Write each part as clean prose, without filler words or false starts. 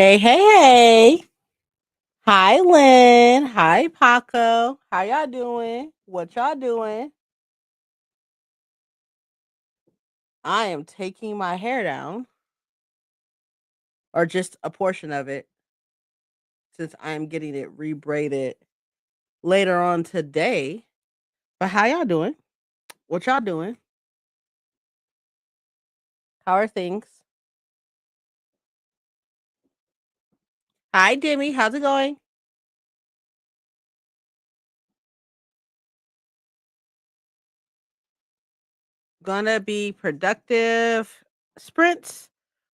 Hey, hey, hey. Hi, Lynn. Hi, Paco. How y'all doing? What y'all doing? I am taking my hair down, or just a portion of it, since I'm getting it rebraided later on today. But how y'all doing? What y'all doing? How are things? Hi, Demi. How's it going? Gonna be productive sprints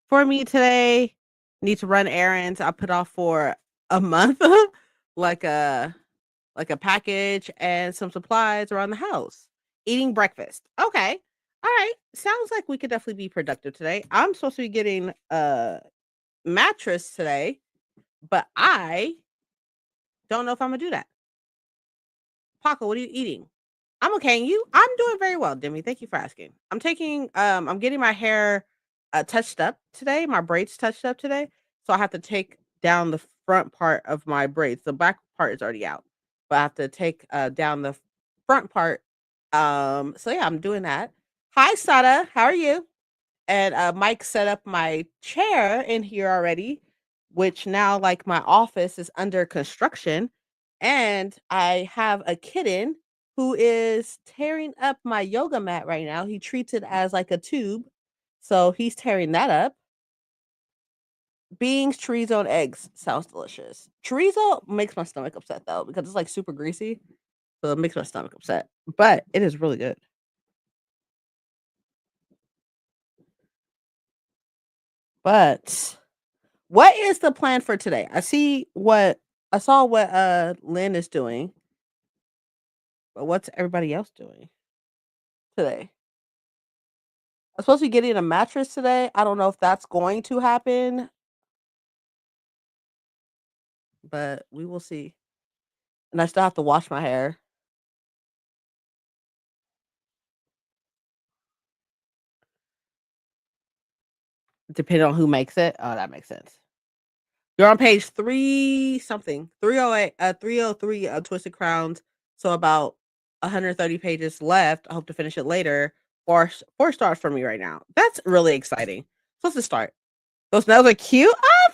for me today. Need to run errands. I put off for a month, like a package and some supplies around the house. Eating breakfast. Okay. All right. Sounds like we could definitely be productive today. I'm supposed to be getting a mattress today, but I don't know if I'm gonna do that. Paco, what are you eating? I'm okay. And you? I'm doing very well, Demi. Thank you for asking. I'm getting my hair touched up today, my braids touched up today. So I have to take down the front part of my braids. The back part is already out. But I have to take down the front part. So yeah, I'm doing that. Hi Sada, how are you? And Mike set up my chair in here already, which now like my office is under construction, and I have a kitten who is tearing up my yoga mat right now. He treats it as like a tube, so he's tearing that up. Beans, chorizo, and eggs sounds delicious. Chorizo makes my stomach upset though because it's like super greasy, so it makes my stomach upset. But it is really good. But what is the plan for today? I saw what Lynn is doing, but what's everybody else doing today? I'm supposed to be getting a mattress today. I don't know if that's going to happen, but we will see. And I still have to wash my hair, depending on who makes it. Oh, that makes sense. You're on page three something, 308, 303 of Twisted Crowns. So about 130 pages left. I hope to finish it later. Four stars for me right now. That's really exciting. So let's just start. Those nails are cute. Oh,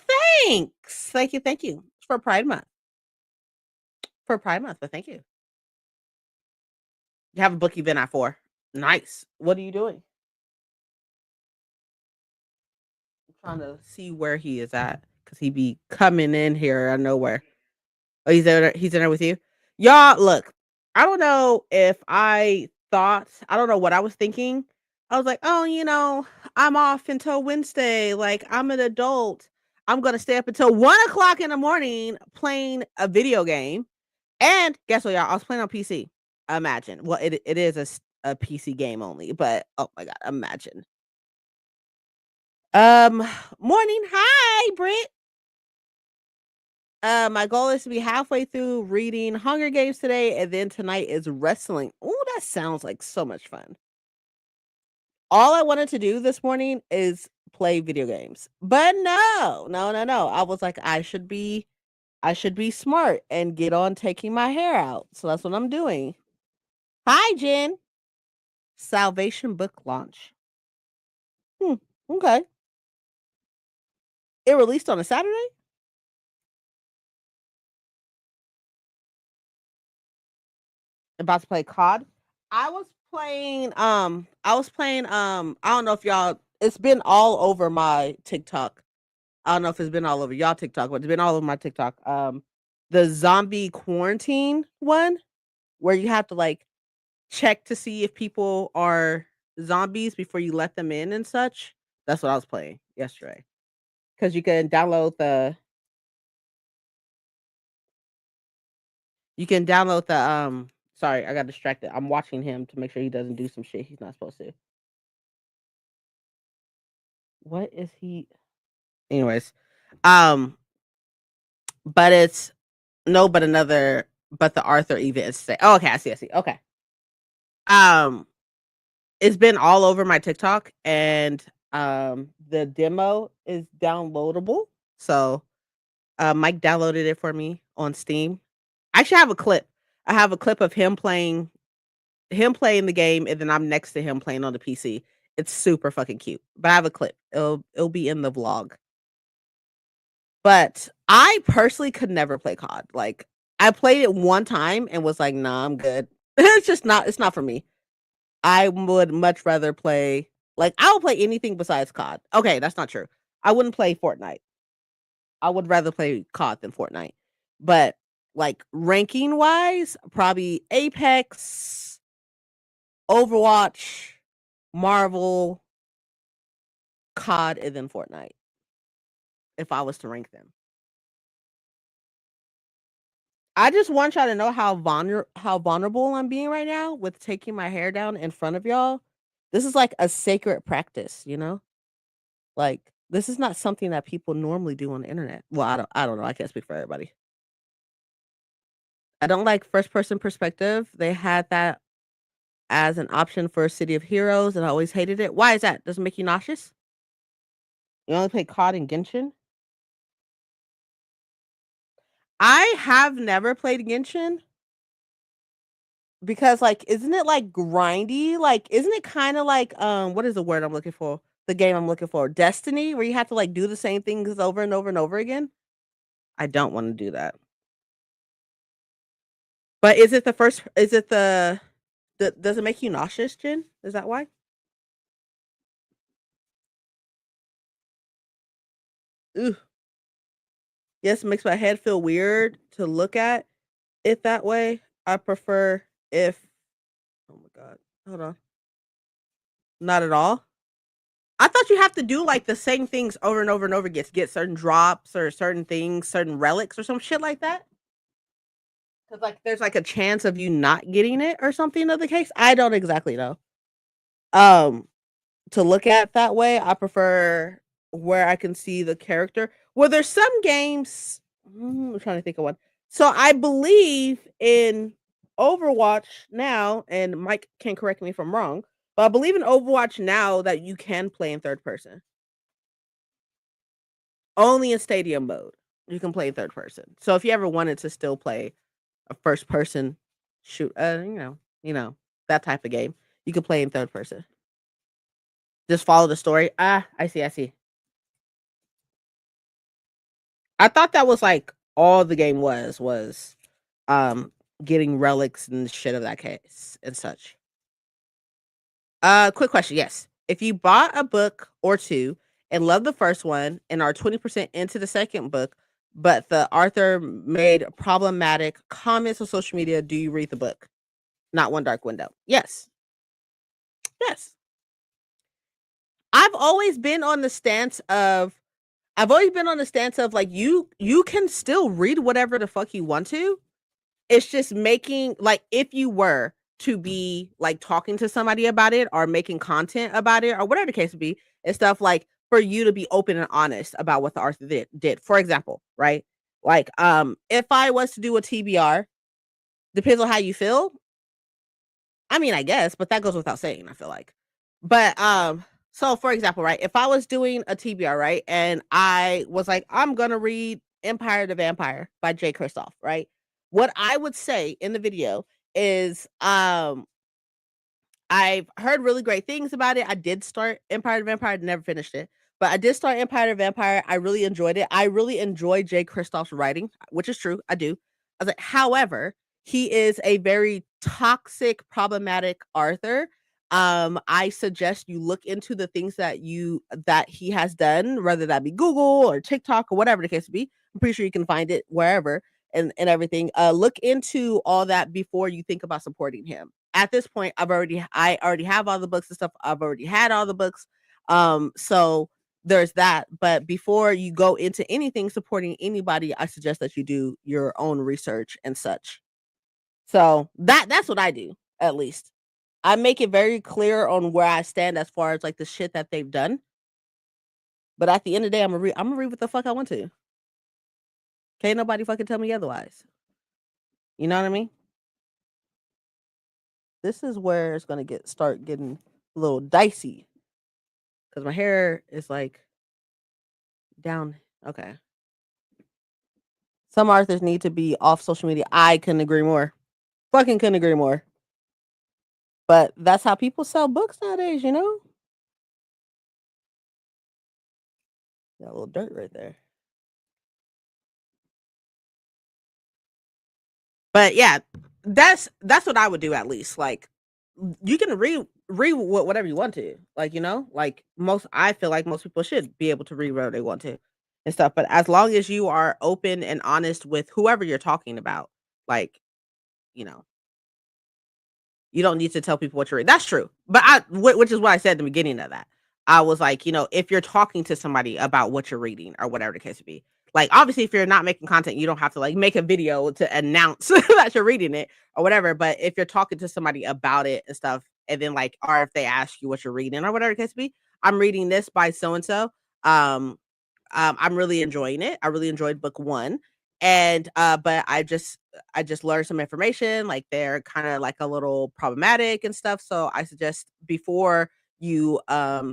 thanks. Thank you. Thank you. For Pride Month. For Pride Month, but thank you. You have a book event at 4. Nice. What are you doing? I'm trying to see where he is at because he be coming in here out of nowhere. Oh, he's in there with you? Y'all, look, I don't know if I don't know what I was thinking. I was like, "Oh, I'm off until Wednesday. Like, I'm an adult. I'm gonna stay up until 1 o'clock in the morning playing a video game." And guess what, y'all? I was playing on PC. Imagine. Well, it is a PC game only, but oh my god, imagine. Um, Morning. Hi, Britt. My goal is to be halfway through reading Hunger Games today, and then tonight is wrestling. Oh, that sounds like so much fun. All I wanted to do this morning is play video games. But no, no, no, no. I was like, I should be smart and get on taking my hair out. So that's what I'm doing. Hi, Jen. Salvation book launch. Hmm. Okay. It released on a Saturday? About to play COD. I don't know if y'all it's been all over my TikTok. I don't know if it's been all over y'all TikTok, but it's been all over my TikTok. The zombie quarantine one where you have to like check to see if people are zombies before you let them in and such. That's what I was playing yesterday. Because you can download the sorry, I got distracted. I'm watching him to make sure he doesn't do some shit he's not supposed to. What is he anyways? Um, but it's no, but another but the Arthur event is say oh, okay, I see. Okay. Um, it's been all over my TikTok and the demo is downloadable. So Mike downloaded it for me on Steam. I actually have a clip. I have a clip of him playing the game, and then I'm next to him playing on the PC. It's super fucking cute. But I have a clip. It'll be in the vlog. But I personally could never play COD. Like, I played it one time and was like, "Nah, I'm good." It's not for me. I would much rather play like, I would play anything besides COD. Okay, that's not true. I wouldn't play Fortnite. I would rather play COD than Fortnite. But, like, ranking wise, probably Apex, Overwatch, Marvel, COD, and then Fortnite, if I was to rank them. I just want y'all to know how vulnerable I'm being right now with taking my hair down in front of y'all. This is like a sacred practice, you know? Like, this is not something that people normally do on the internet. Well, I don't know. I can't speak for everybody. I don't like first person perspective. They had that as an option for City of Heroes, and I always hated it. Why is that? Does it make you nauseous? You only play COD and Genshin? I have never played Genshin because, like, isn't it like grindy? Like, isn't it kind of like what is the word I'm looking for? The game I'm looking for, Destiny, where you have to like do the same things over and over and over again? I don't want to do that. But is it the first? Is it does it make you nauseous, Jen? Is that why? Ooh, yes, it makes my head feel weird to look at it that way. I prefer if. Oh my god, hold on. Not at all. I thought you have to do like the same things over and over and over again to get certain drops or certain things, certain relics or some shit like that. Because like there's like a chance of you not getting it or something of the case. I don't exactly know. Um, to look at that way, I prefer where I can see the character. Well, there's some games. I'm trying to think of one. So I believe in Overwatch now, and Mike can correct me if I'm wrong, but I believe in Overwatch now that you can play in third person. Only in stadium mode. You can play third person. So if you ever wanted to still play a first person shoot, that type of game, you can play in third person. Just follow the story. Ah, I see, I see. I thought that was like all the game was um getting relics and shit of that case and such. Quick question, yes. If you bought a book or two and loved the first one and are 20% into the second book, but the author made problematic comments on social media, do you read the book? Not One Dark Window. Yes. Yes. I've always been on the stance of like you can still read whatever the fuck you want to. It's just making like if you were to be like talking to somebody about it or making content about it or whatever the case would be, and stuff like for you to be open and honest about what the author did. For example, right? Like if I was to do a TBR, depends on how you feel. I mean, I guess, but that goes without saying, I feel like. But so for example, right, if I was doing a TBR, right, and I was like, I'm gonna read Empire the Vampire by Jay Kristoff, right? What I would say in the video is I've heard really great things about it. I did start Empire the Vampire, never finished it. But I did start Empire the Vampire. I really enjoyed it. I really enjoy Jay Kristoff's writing, which is true. I do. I was like, however, he is a very toxic, problematic author. I suggest you look into the things that he has done, whether that be Google or TikTok or whatever the case be. I'm pretty sure you can find it wherever and everything. Look into all that before you think about supporting him. At this point, I already have all the books and stuff. I've already had all the books. So there's that. But before you go into anything supporting anybody, I suggest that you do your own research and such. So that's what I do, at least. I make it very clear on where I stand as far as like the shit that they've done. But at the end of the day, I'm gonna read what the fuck I want to. Can't nobody fucking tell me otherwise. You know what I mean? This is where it's gonna start getting a little dicey because my hair is like down. Okay. Some authors need to be off social media. I couldn't agree more. Fucking couldn't agree more. But that's how people sell books nowadays, you know? Got a little dirt right there. But yeah, that's what I would do at least. Like you can read whatever you want to. Like, you know, like most I feel like most people should be able to read whatever they want to and stuff. But as long as you are open and honest with whoever you're talking about, like, you know, you don't need to tell people what you're reading. That's true. But which is what I said at the beginning of that. I was like, you know, if you're talking to somebody about what you're reading or whatever the case may be, like obviously if you're not making content, you don't have to like make a video to announce that you're reading it or whatever. But if you're talking to somebody about it and stuff, and then like, or if they ask you what you're reading or whatever the case may be, I'm reading this by so and so. Um, I'm really enjoying it. I really enjoyed book one. And but I just learned some information, like they're kind of like a little problematic and stuff. So I suggest before you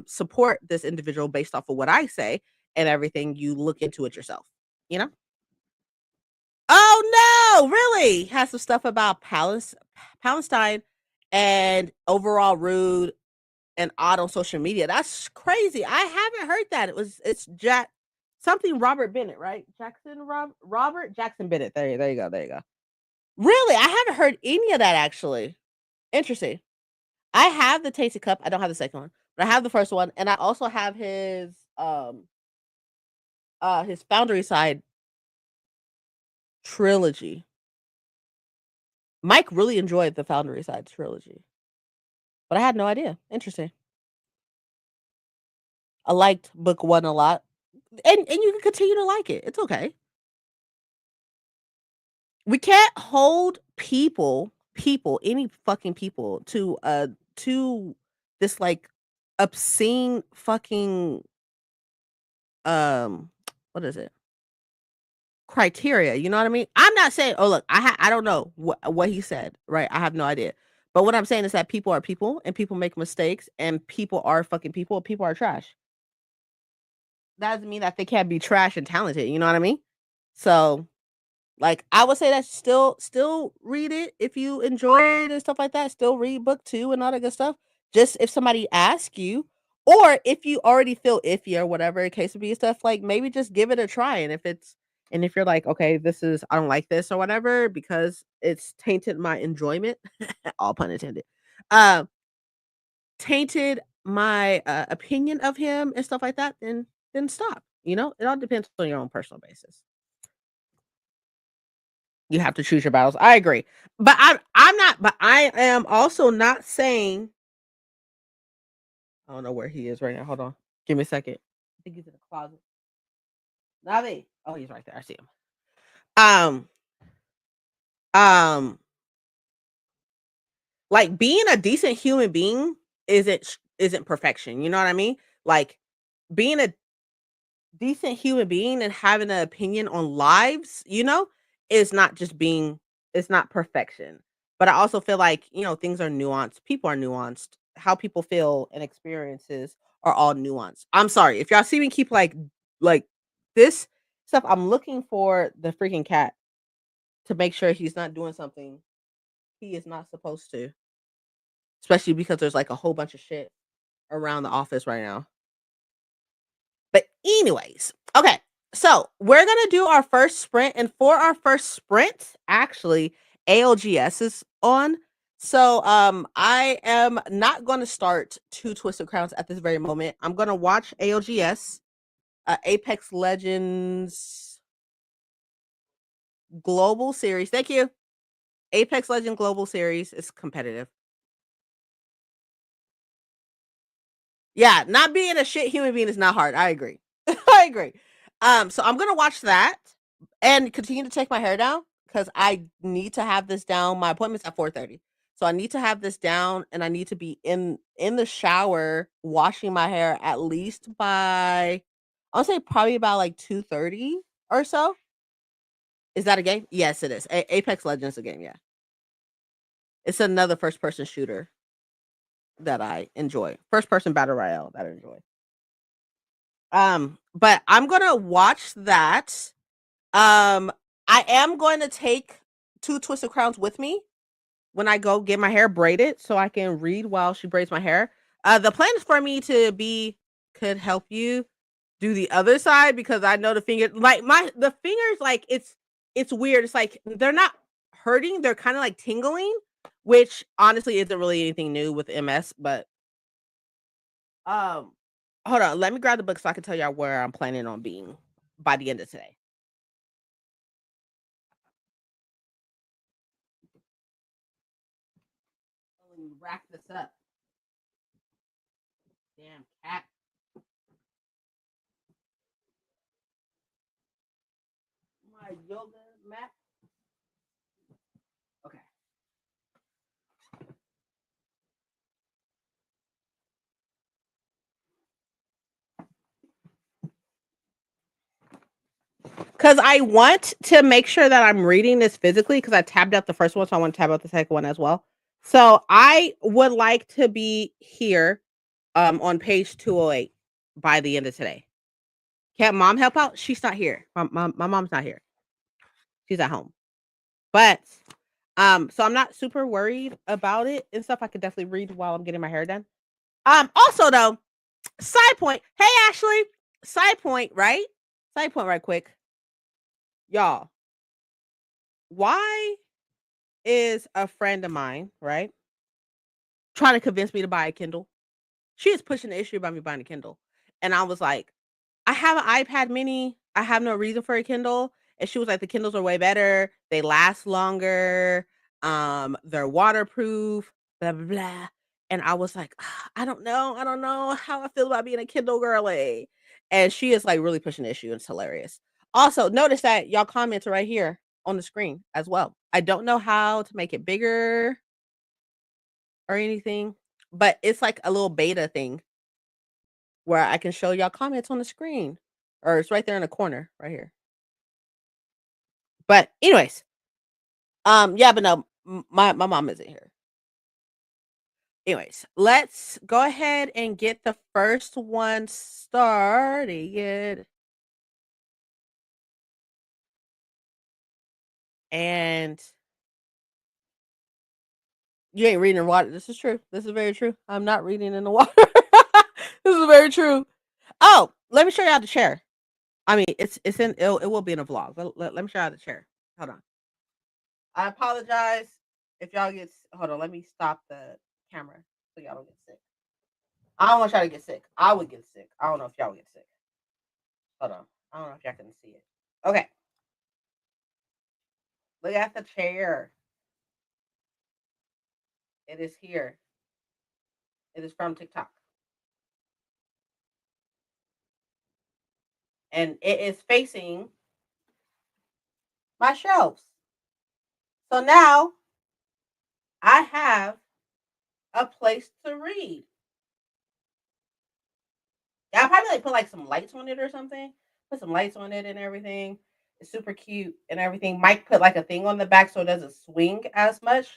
support this individual based off of what I say and everything, you look into it yourself, you know? Oh no, really? Has some stuff about Palestine and overall rude and odd on social media. That's crazy. I haven't heard that. It's Jack something Robert Bennett, right? Robert Jackson Bennett. There you go. There you go. Really? I haven't heard any of that actually. Interesting. I have the Tasty Cup. I don't have the second one, but I have the first one, and I also have his Foundry Side trilogy. Mike really enjoyed the Foundry Side trilogy, but I had no idea. Interesting. I liked book one a lot, and you can continue to like it. It's okay. We can't hold any fucking people to this like obscene fucking what is it? Criteria, you know what I mean? I'm not saying, oh look, I don't know what he said, right? I have no idea. But what I'm saying is that people are people and people make mistakes and people are fucking people and people are trash. That doesn't mean that they can't be trash and talented, you know what I mean? So like, I would say that still read it if you enjoy it and stuff like that, still read book 2 and all that good stuff. Just if somebody asks you, or if you already feel iffy or whatever the case would be and stuff, like, maybe just give it a try, and if you're like, "Okay, this is I don't like this or whatever because it's tainted my enjoyment," all pun intended, um, tainted my, opinion of him and stuff like that, then stop, you know? It all depends on your own personal basis. You have to choose your battles. I agree. But I'm not but I am also not saying I don't know where he is right now. Hold on. Give me a second. I think he's in the closet. Navi. Oh, he's right there. I see him. Um, um, like being a decent human being isn't perfection. You know what I mean? Like being a decent human being and having an opinion on lives, you know, is not just being it's not perfection. But I also feel like, you know, things are nuanced. People are nuanced. How people feel and experiences are all nuanced. I'm sorry. If y'all see me keep like this stuff, I'm looking for the freaking cat to make sure he's not doing something he is not supposed to. Especially because there's like a whole bunch of shit around the office right now. But anyways, okay. So we're gonna do our first sprint, and for our first sprint, actually, ALGS is on. So I am not gonna start two Twisted Crowns at this very moment. I'm gonna watch ALGS, Apex Legends Global Series. Thank you. Apex Legend Global Series is competitive. Yeah, not being a shit human being is not hard. I agree. I agree. So I'm gonna watch that and continue to take my hair down because I need to have this down. My appointment's at 4:30. So I need to have this down and I need to be in the shower washing my hair at least by I'll say probably about like 2:30 or so. Is that a game? Yes, it is. Apex Legends a game, yeah. It's another first person shooter that I enjoy. First person battle royale that I enjoy. But I'm gonna watch that. Um, I am going to take 2 Twisted Crowns with me when I go get my hair braided so I can read while she braids my hair. The plan is for me to be could help you do the other side because I know the finger like the fingers like it's weird. It's like they're not hurting, they're kind of like tingling, which honestly isn't really anything new with MS, but um hold on, let me grab the book so I can tell y'all where I'm planning on being by the end of today. Let me rack this up. Damn cat. My yoga mat. Okay. Because I want to make sure that I'm reading this physically because I tabbed out the first one, so I want to tab out the second one as well. So I would like to be here on page 208 by the end of today. Can't mom help out? She's not here. My mom's not here. She's at home. But so I'm not super worried about it and stuff. I could definitely read while I'm getting my hair done. Also though, side point. Hey Ashley, side point, right? Side point right quick. Y'all, why is a friend of mine, right, trying to convince me to buy a Kindle? She is pushing the issue about me buying a Kindle. And I was like, I have an iPad mini. I have no reason for a Kindle. And she was like, the Kindles are way better. They last longer. They're waterproof, blah, blah, blah. And I was like, I don't know. I don't know how I feel about being a Kindle girly. And she is like really pushing the issue. And it's hilarious. Also, notice that y'all comments are right here on the screen as well. I don't know how to make it bigger or anything, but it's like a little beta thing where I can show y'all comments on the screen, or it's right there in the corner, right here. But anyways, yeah, but no, my mom isn't here. Anyways, let's go ahead and get the first one started. And you ain't reading in water. This is true. This is very true. I'm not reading in the water. This is very true. Oh, let me show you how to chair. I mean, it's in it will be in a vlog. Let me show you how to chair. Hold on. I apologize if y'all get. Hold on, let me stop the camera so y'all don't get sick. I don't want y'all to get sick. I would get sick. I don't know if y'all would get sick. Hold on. I don't know if y'all can see it. Okay. Look at the chair. It is here. It is from TikTok. And it is facing my shelves. So now I have a place to read. Yeah, I'll probably like put like some lights on it or something. Put some lights on it and everything. It's super cute and everything. Might put like a thing on the back so it doesn't swing as much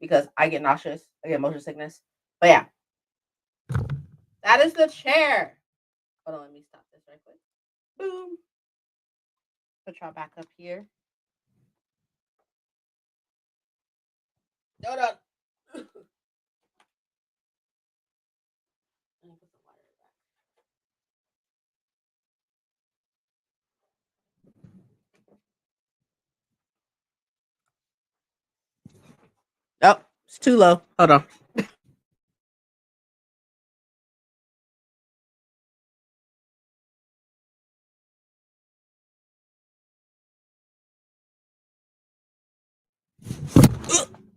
because I get nauseous. I get motion sickness. But yeah, that is the chair. Hold on, let me stop this right quick. Boom. Put y'all back up here. Hold on. Oh, it's too low. Hold on.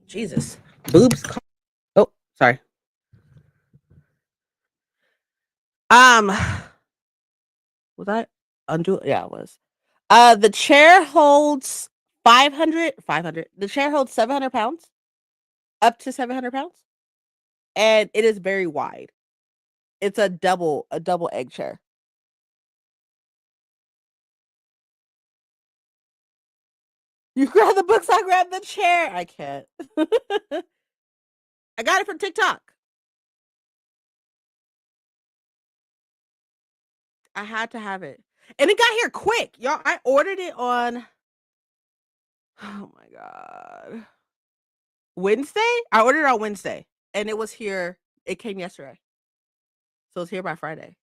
Jesus. Boobs. Oh, sorry. Um, was that undo? Yeah, it was. The chair holds 500. The chair holds 700 pounds, up to 700 pounds, and it is very wide. It's a double egg chair. You grab the books, I grab the chair. I can't. I got it from TikTok. I had to have it. And it got here quick. Y'all, I ordered it on Oh my god. Wednesday? I ordered on Wednesday, and it was here it came yesterday. So it's here by Friday.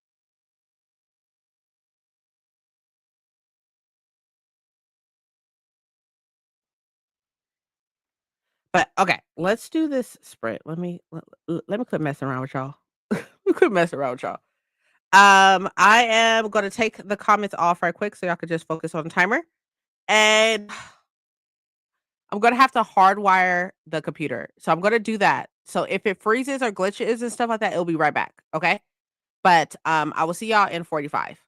But, okay, let's do this sprint. Let me quit messing around with y'all. Let me quit messing around with y'all. I am gonna take the comments off right quick so y'all could just focus on the timer, and I'm gonna have to hardwire the computer. So I'm gonna do that. So if it freezes or glitches and stuff like that, it'll be right back, okay? But, I will see y'all in 45.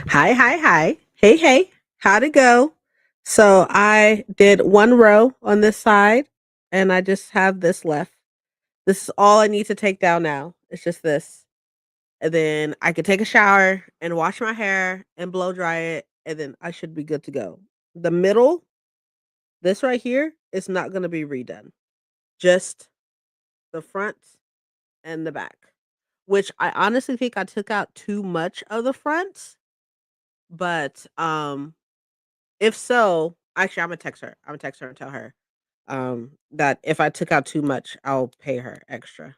Hi. Hey. How'd it go? So I did one row on this side and I just have this left. This is all I need to take down now. It's just this. And then I could take a shower and wash my hair and blow dry it. And then I should be good to go. The middle, this right here, is not going to be redone. Just the front and the back, which I honestly think I took out too much of the front. But if so, actually, I'm gonna text her. I'm gonna text her and tell her that if I took out too much, I'll pay her extra.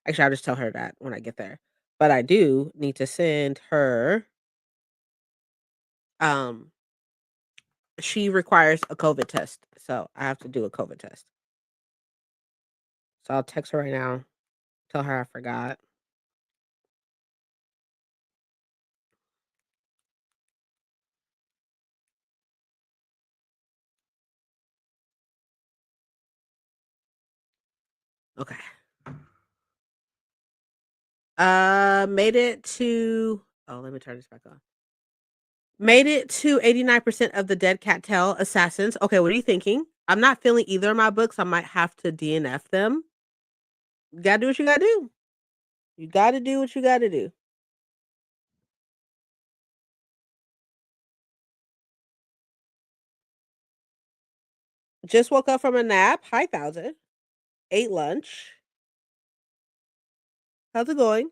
Actually, I'll just tell her that when I get there. But I do need to send her. Um, she requires a COVID test, so I have to do a COVID test. So I'll text her right now. Tell her I forgot. Okay. Made it to. Oh, let me turn this back on. Made it to 89% of the dead cattail assassins. Okay, what are you thinking? I'm not feeling either of my books. I might have to DNF them. You gotta do what you gotta do. You gotta do what you gotta do. Just woke up from a nap. Hi, Thousand. Ate lunch. How's it going?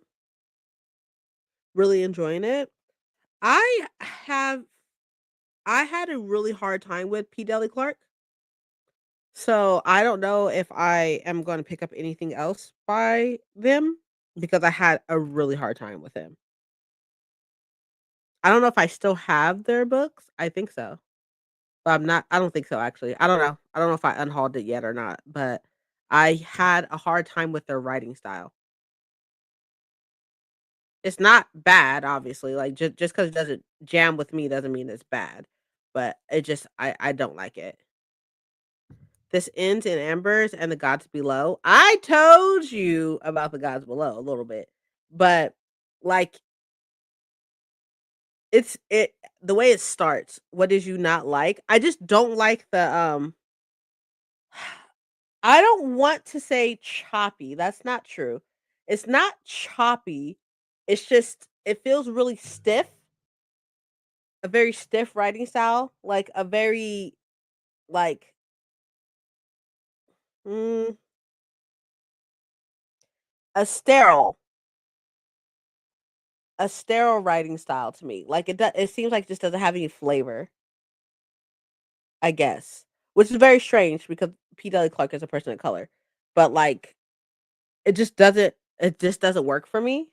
Really enjoying it. I have I had a really hard time with P. Deli Clark. So I don't know if I am going to pick up anything else by them because I had a really hard time with him. I don't know if I still have their books. I think so. But I don't think so actually. I don't know. I don't know if I unhauled it yet or not, but I had a hard time with their writing style. It's not bad, obviously. Like just because it doesn't jam with me doesn't mean it's bad. But it just I don't like it. This ends in embers and the gods below. I told you about the gods below a little bit, but like it the way it starts. What did you not like? I just don't like the. I don't want to say choppy. That's not true. It's not choppy. It's just it feels really stiff. A very stiff writing style, like a very like mm, a sterile, a sterile writing style to me. Like it seems like it just doesn't have any flavor. I guess, which is very strange because P. Deli Clark is a person of color, but like it just doesn't. It just doesn't work for me.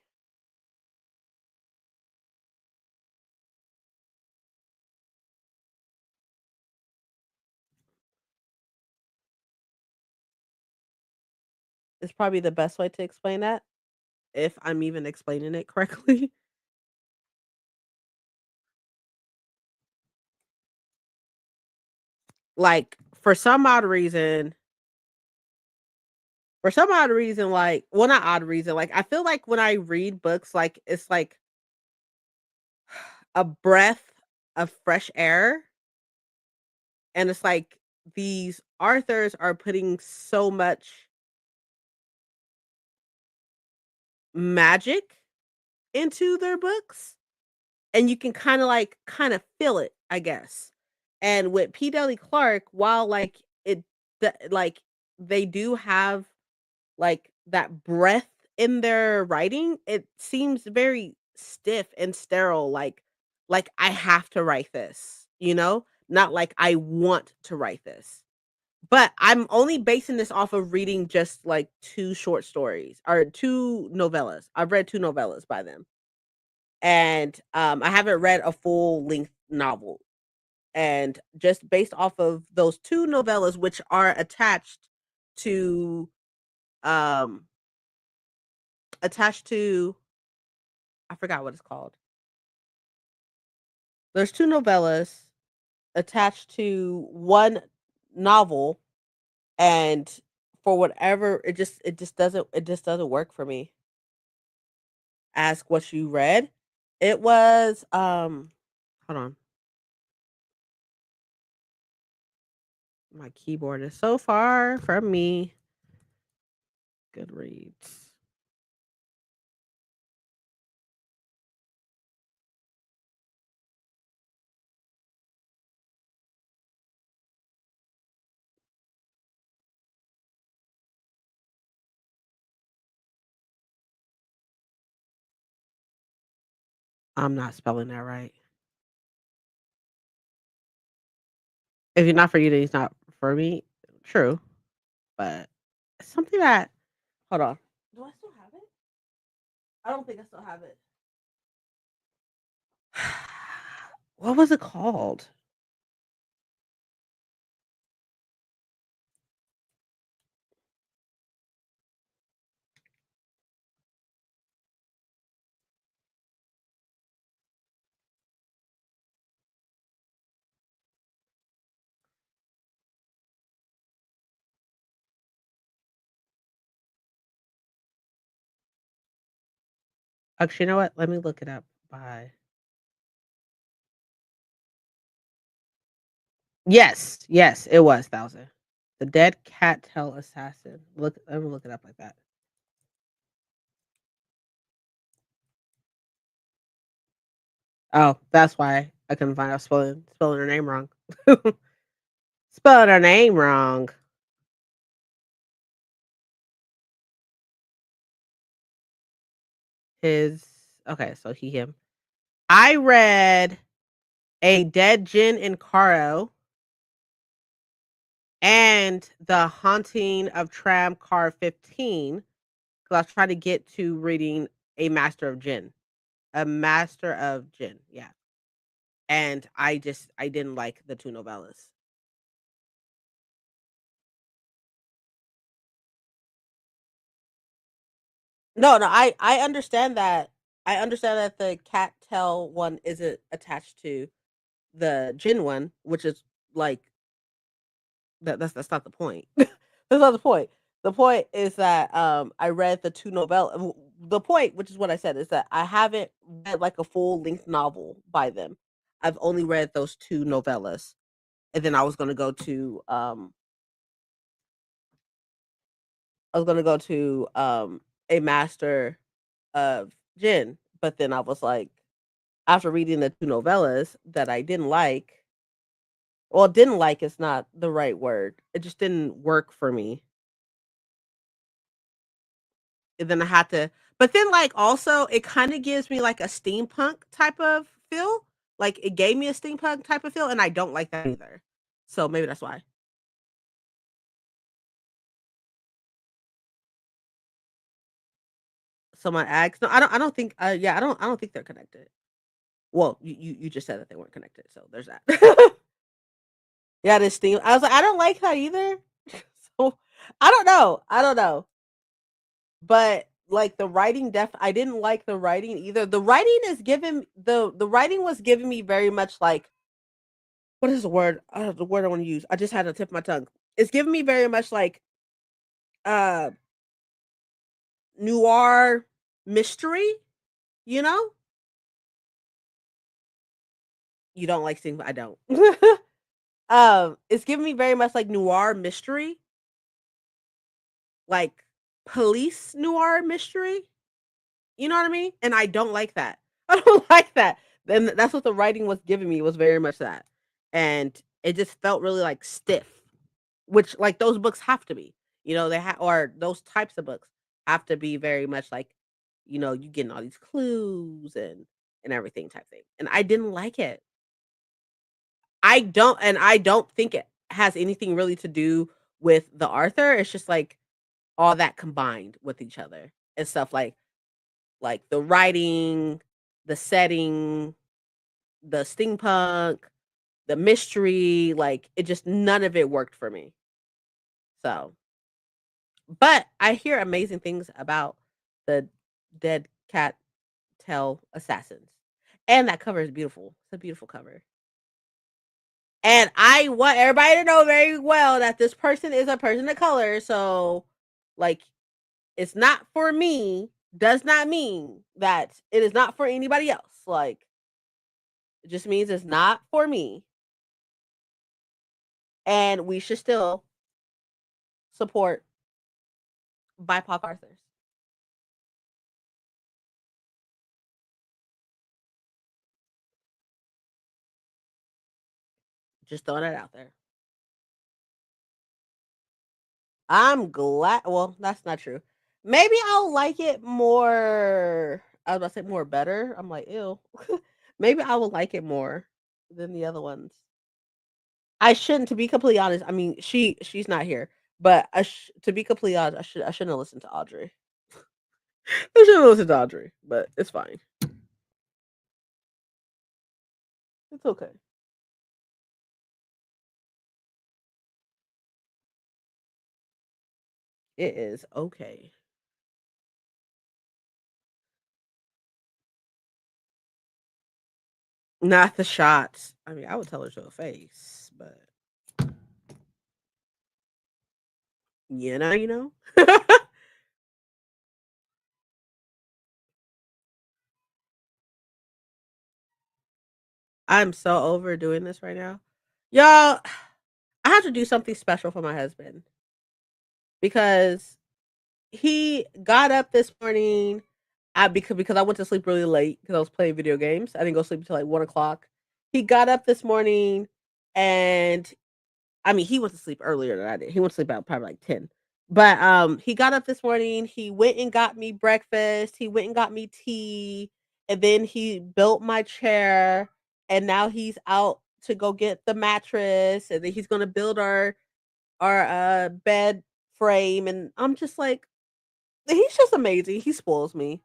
It's probably the best way to explain that if I'm even explaining it correctly. Like for some odd reason, like well, not odd reason. Like I feel like when I read books, like it's like a breath of fresh air, and it's like these authors are putting so much magic into their books, and you can kind of feel it, I guess. And with P. Deli Clark, while like like they do have like that breath in their writing, it seems very stiff and sterile, like I have to write this, you know? Not like I want to write this. But I'm only basing this off of reading just like two short stories or two novellas. I've read two novellas by them. And I haven't read a full length novel. And just based off of those two novellas, which are to um attached to I forgot what it's called. There's two novellas attached to one novel, and for whatever it just doesn't work for me. ask what you read. It was hold on. My keyboard is so far from me. Goodreads. I'm not spelling that right. If it's not for you, then it's not for me. True, but it's something that. Hold on. Do I still have it? I don't think I still have it. What was it called? Actually, you know what? Let me look it up. By yes, yes, it was Thousand. The Dead Cat Tail Assassin. Look, let me look it up like that. Oh, that's why I couldn't find out spelling her name wrong. Spelling her name wrong. His okay, so he him. I read A Dead Jin in Caro and The Haunting of Tram Car 15 because I was trying to get to reading A Master of Jin. A Master of Jin, yeah. And I didn't like the two novellas. No, no, I understand that. I understand that the cat tail one isn't attached to the Jin one, which is like that's not the point. That's not the point. The point is that I read the two novella. The point, which is what I said, is that I haven't read like a full length novel by them. I've only read those two novellas, and then I was gonna go to a master of Jin, but then I was like, after reading the two novellas that I didn't like, well, didn't like is not the right word. It just didn't work for me. And then I had to but then, like, also, it kinda gives me, like, a steampunk type of feel. Like, it gave me a steampunk type of feel, and I don't like that either. So, maybe that's why. Someone asks no, I don't think, yeah, I don't think they're connected. Well, you just said that they weren't connected, so there's that. Yeah, this steam I was like, "I don't like that either." So, I don't know. But, like, the writing I didn't like the writing either. The writing was giving me very much like what is the word? The word I want to use. I just had to tip my tongue. It's giving me very much like uh noir mystery, you know? You don't like seeing I don't. It's giving me very much like noir mystery, like police noir mystery. You know what I mean? And I don't like that. I don't like that. And that's what the writing was giving me was very much that. And it just felt really like stiff, which like those books have to be. You know, or those types of books have to be very much like, you getting all these clues and everything type thing. And I didn't like it. I don't think it has anything really to do with the Arthur. It's just like all that combined with each other and stuff like the writing, the setting, the steampunk, the mystery, like it just none of it worked for me. So, but I hear amazing things about the Dead Cat Tail Assassins. And that cover is beautiful. It's a beautiful cover. And I want everybody to know very well that this person is a person of color. So, like, it's not for me does not mean that it is not for anybody else. Like, it just means it's not for me. And we should still support BIPOC authors. Just throwing it out there. I'm glad. Well, that's not true. Maybe I'll like it more. I was about to say more better. I'm like, ew. Maybe I will like it more than the other ones. I shouldn't, to be completely honest. I mean, she's not here, but to be completely honest, I shouldn't have listened to Audrey. I shouldn't have listened to Audrey, but it's fine. It's okay. It is okay. Not the shots. I mean, I would tell her to her face, but you know. I'm so over doing this right now. Y'all, I have to do something special for my husband because he got up this morning. Because I went to sleep really late because I was playing video games. I didn't go sleep until like 1 o'clock. He got up this morning, and I mean he went to sleep earlier than I did. He went to sleep about probably like 10. But he got up this morning. He went and got me breakfast. He went and got me tea, and then he built my chair. And now he's out to go get the mattress, and then he's gonna build our bed frame. And I'm just like, he's just amazing. He spoils me.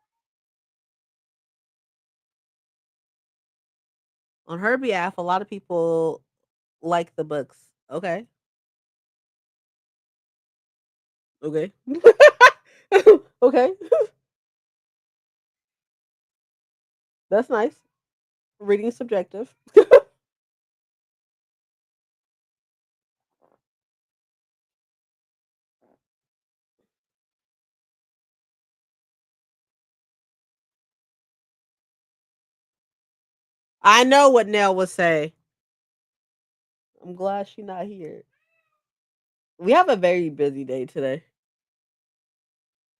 On her behalf, a lot of people like the books. Okay. Okay. Okay. That's nice. Reading is subjective. I know what Nell would say. I'm glad she's not here. We have a very busy day today.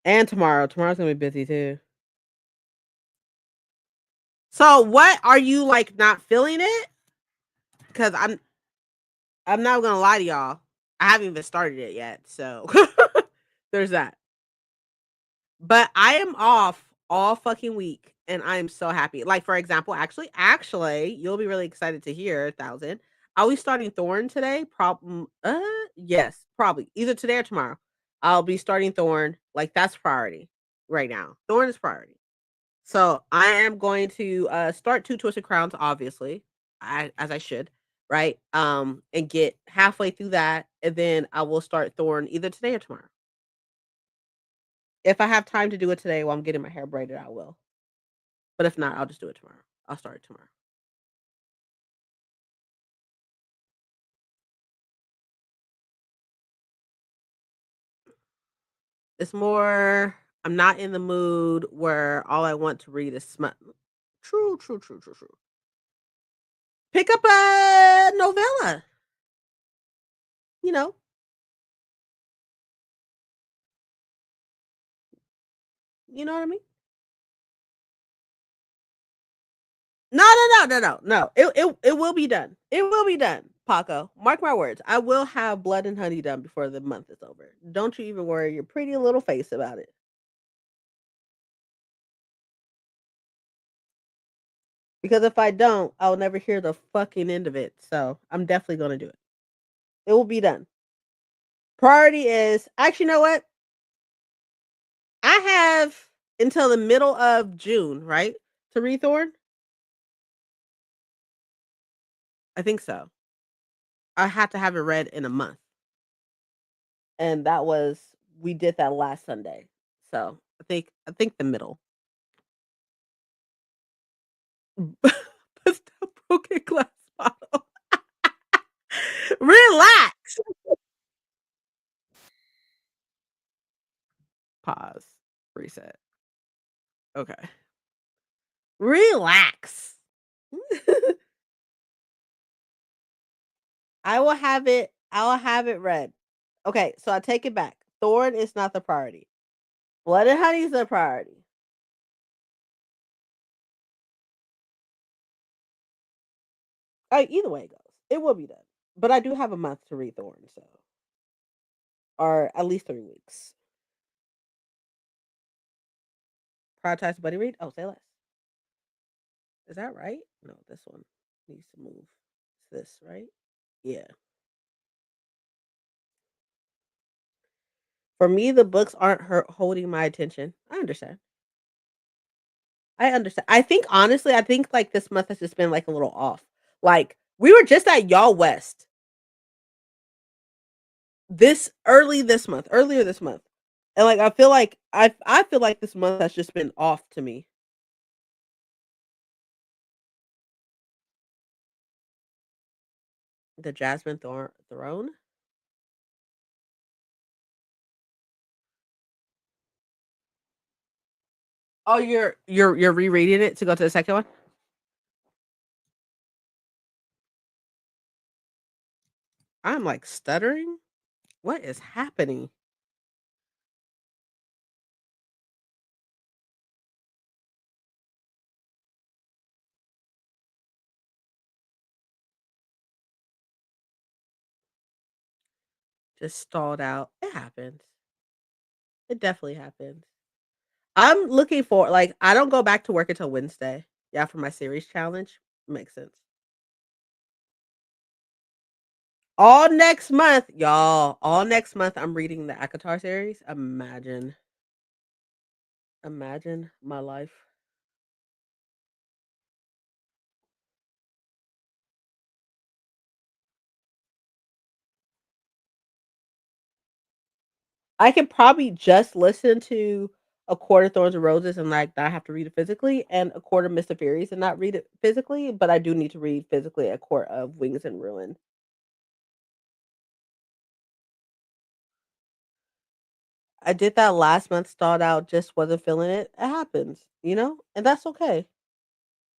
And tomorrow. Tomorrow's gonna be busy too. So what are you like not feeling it? Because I'm not gonna lie to y'all. I haven't even started it yet. So there's that. But I am off all fucking week and I am so happy. Like for example, actually, you'll be really excited to hear, 1,000. Are we starting Thorn today? Problem yes, probably. Either today or tomorrow. I'll be starting Thorn. Like that's priority right now. Thorn is priority. So I am going to start Two Twisted Crowns, obviously. As I should, right? And get halfway through that, and then I will start Thorn either today or tomorrow. If I have time to do it today while I'm getting my hair braided, I will. But if not, I'll just do it tomorrow. I'll start it tomorrow. It's more I'm not in the mood where all I want to read is smut. True, true, true, true, true. Pick up a novella. You know, you know what I mean? No, no, no, no, no, no. It will be done. It will be done, Paco. Mark my words. I will have Blood and Honey done before the month is over. Don't you even worry your pretty little face about it. Because if I don't, I'll never hear the fucking end of it. So I'm definitely gonna do it. It will be done. Priority is actually, you know what? I have until the middle of June, right? To read Thorn? I think so. I have to have it read in a month. And that was we did that last Sunday. So I think the middle. But the broken glass bottle. Relax. Pause. Reset. Okay. Relax. I will have it read. Okay, so I take it back. Thorn is not the priority. Blood and honey is the priority. Either way it goes, it will be done. But I do have a month to read Thorn, so or at least 3 weeks. Prioritize buddy read. Oh, say less. Is that right? No, this one needs to move. It's this, right? Yeah. For me, the books aren't holding my attention. I understand. I understand. I think honestly, I think like this month has just been like a little off. Like we were just at Y'all West earlier this month, and like I feel like I feel like this month has just been off to me. The Jasmine Throne. Oh, you're rereading it to go to the second one. I'm like stuttering. What is happening? Just stalled out. It happens. It definitely happens. I'm looking for like I don't go back to work until Wednesday. Yeah, for my series challenge. Makes sense. All next month, y'all. All next month, I'm reading the Akatar series. Imagine my life. I could probably just listen to A Quarter Thorns and Roses and like not have to read it physically, and A Quarter Mist of Fairies and not read it physically. But I do need to read physically A Court of Wings and Ruin. I did that last month, stalled out, just wasn't feeling it. It happens, and that's okay.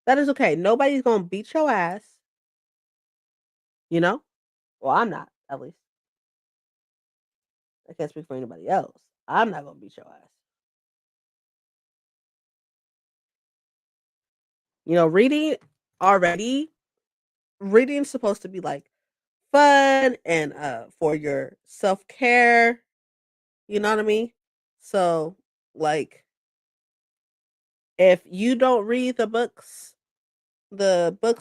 That is okay. Nobody's gonna beat your ass, you know. Well, I'm not, at least. I can't speak for anybody else. I'm not gonna beat your ass. Reading already, reading's supposed to be like fun and for your self-care, you know what I mean? So, like if you don't read the books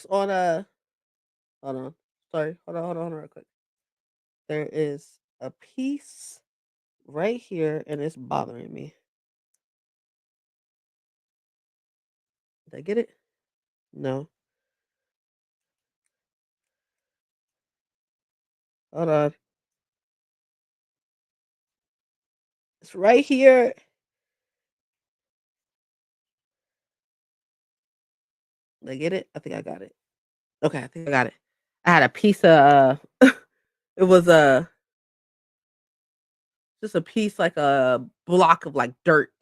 on a hold on. Sorry. Hold on real quick. There is a piece right here and it's bothering me. Did I get it? No. Hold on. It's right here. Did I get it? I think I got it. Okay, I think I got it. I had a piece of it was a just a piece like a block of like dirt.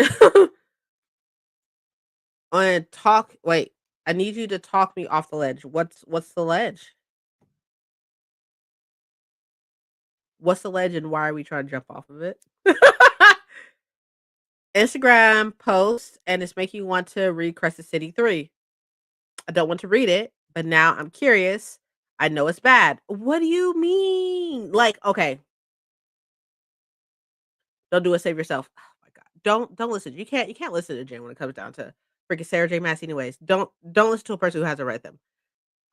And talk wait, I need you to talk me off the ledge. What's the ledge? What's the ledge and why are we trying to jump off of it? Instagram post and it's making you want to read Crescent City 3. I don't want to read it, but now I'm curious. I know it's bad. What do you mean? Like, okay, don't do it. Save yourself. Oh my god, don't listen. You can't listen to Jen when it comes down to freaking Sarah J. Maas. Anyways, don't listen to a person who hasn't read them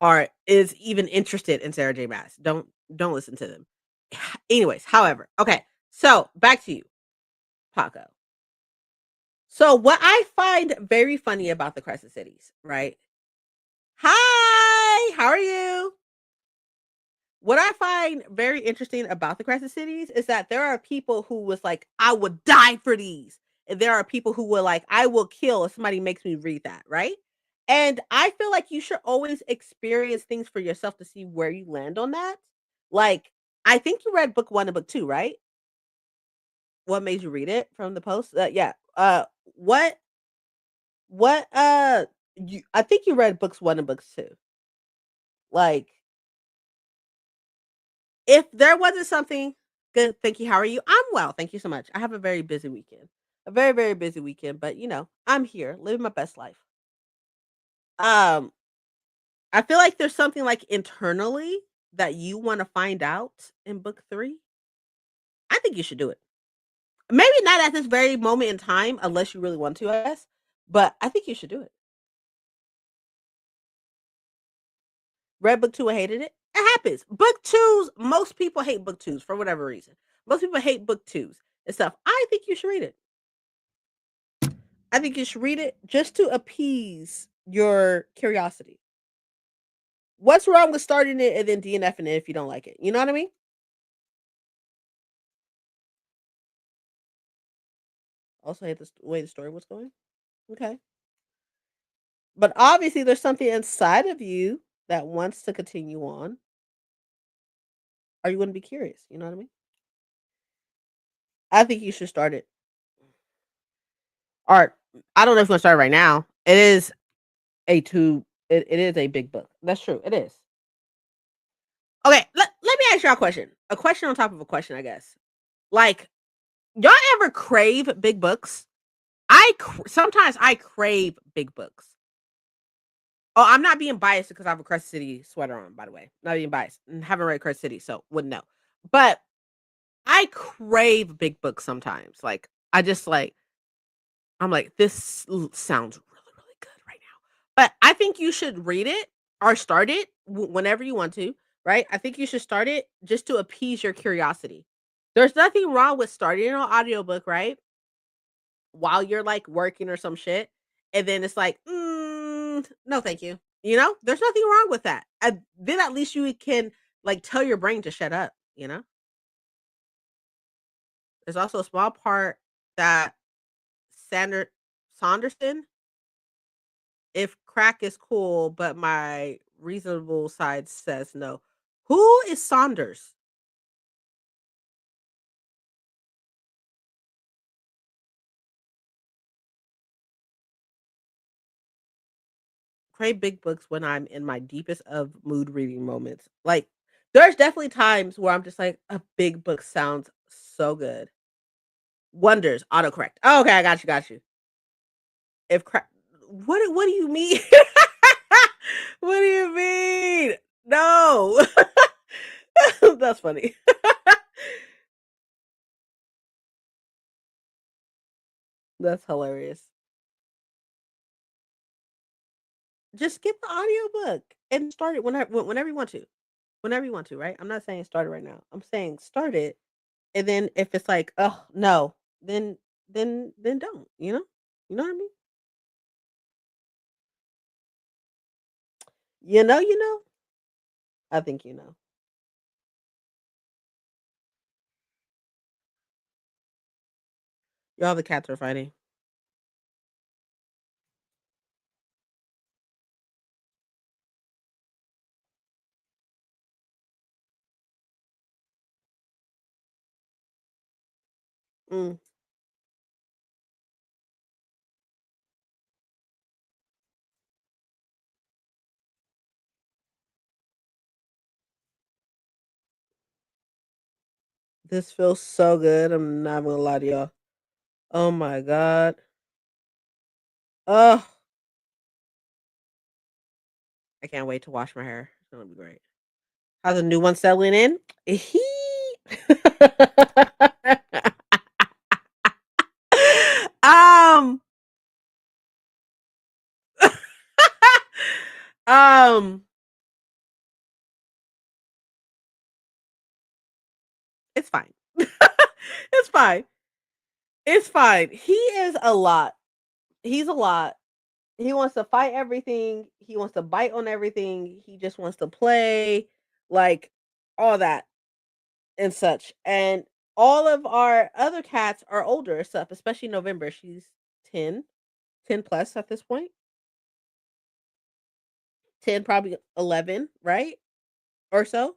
or is even interested in Sarah J. Maas. Don't listen to them. Anyways, however, okay. So back to you, Paco. So what I find very funny about the Crescent Cities, right? Hi, how are you? What I find very interesting about the Crescent Cities is that there are people who was like, I would die for these. And there are people who were like, I will kill if somebody makes me read that, right? And I feel like you should always experience things for yourself to see where you land on that. Like, I think you read book 1 and book 2, right? What made you read it from the post? Yeah. What? What I think you read books 1 and books 2. Like, if there wasn't something good, thank you. How are you? I'm well. Thank you so much. I have a very busy weekend. A very, very busy weekend, but I'm here living my best life. Um, I feel like there's something like internally that you want to find out in book 3. I think you should do it. Maybe not at this very moment in time, unless you really want to, I guess. But I think you should do it. Read book 2 and hated it. It happens. Book 2s, most people hate book 2s for whatever reason. Most people hate book 2s and stuff. I think you should read it. I think you should read it just to appease your curiosity. What's wrong with starting it and then DNFing it if you don't like it? You know what I mean? Also hate the way the story was going. Okay. But obviously there's something inside of you that wants to continue on, or you wouldn't be curious. You know what I mean? I think you should start it. Or I don't know if you want to start it right now. It is it is a big book. That's true. It is. Okay, let me ask y'all a question. A question on top of a question, I guess. Like, y'all ever crave big books? Sometimes I crave big books. Oh, I'm not being biased because I have a Crest City sweater on, by the way. Not being biased. Haven't read Crest City, so wouldn't know. But I crave big books sometimes. Like, I'm like, this sounds really, really good right now. But I think you should read it or start it whenever you want to, right? I think you should start it just to appease your curiosity. There's nothing wrong with starting an audiobook, right? While you're like working or some shit. And then it's like, no, thank you. There's nothing wrong with that. Then at least you can like tell your brain to shut up. There's also a small part that Saunderson, if crack is cool, but my reasonable side says no. Who is Saunders? Crave big books when I'm in my deepest of mood reading moments. Like, there's definitely times where I'm just like, a big book sounds so good. Wonders, autocorrect. Oh, okay, I got you. If crack, what do you mean? What do you mean? No. That's funny. That's hilarious. Just get the audiobook and start it whenever you want to. Whenever you want to, right? I'm not saying start it right now. I'm saying start it, and then if it's like, "Oh, no," then don't, you know? You know what I mean? You know? I think you know. Y'all the cats are fighting. Mm, this feels so good. I'm not gonna lie to y'all. Oh my god. Oh, I can't wait to wash my hair. It's gonna be great. How's the new one settling in? He um um it's fine. It's fine. It's fine. He is a lot. He's a lot. He wants to fight everything. He wants to bite on everything. He just wants to play, like all that and such. And all of our other cats are older and stuff, especially November. She's 10, 10 plus at this point. 10, probably 11, right? Or so.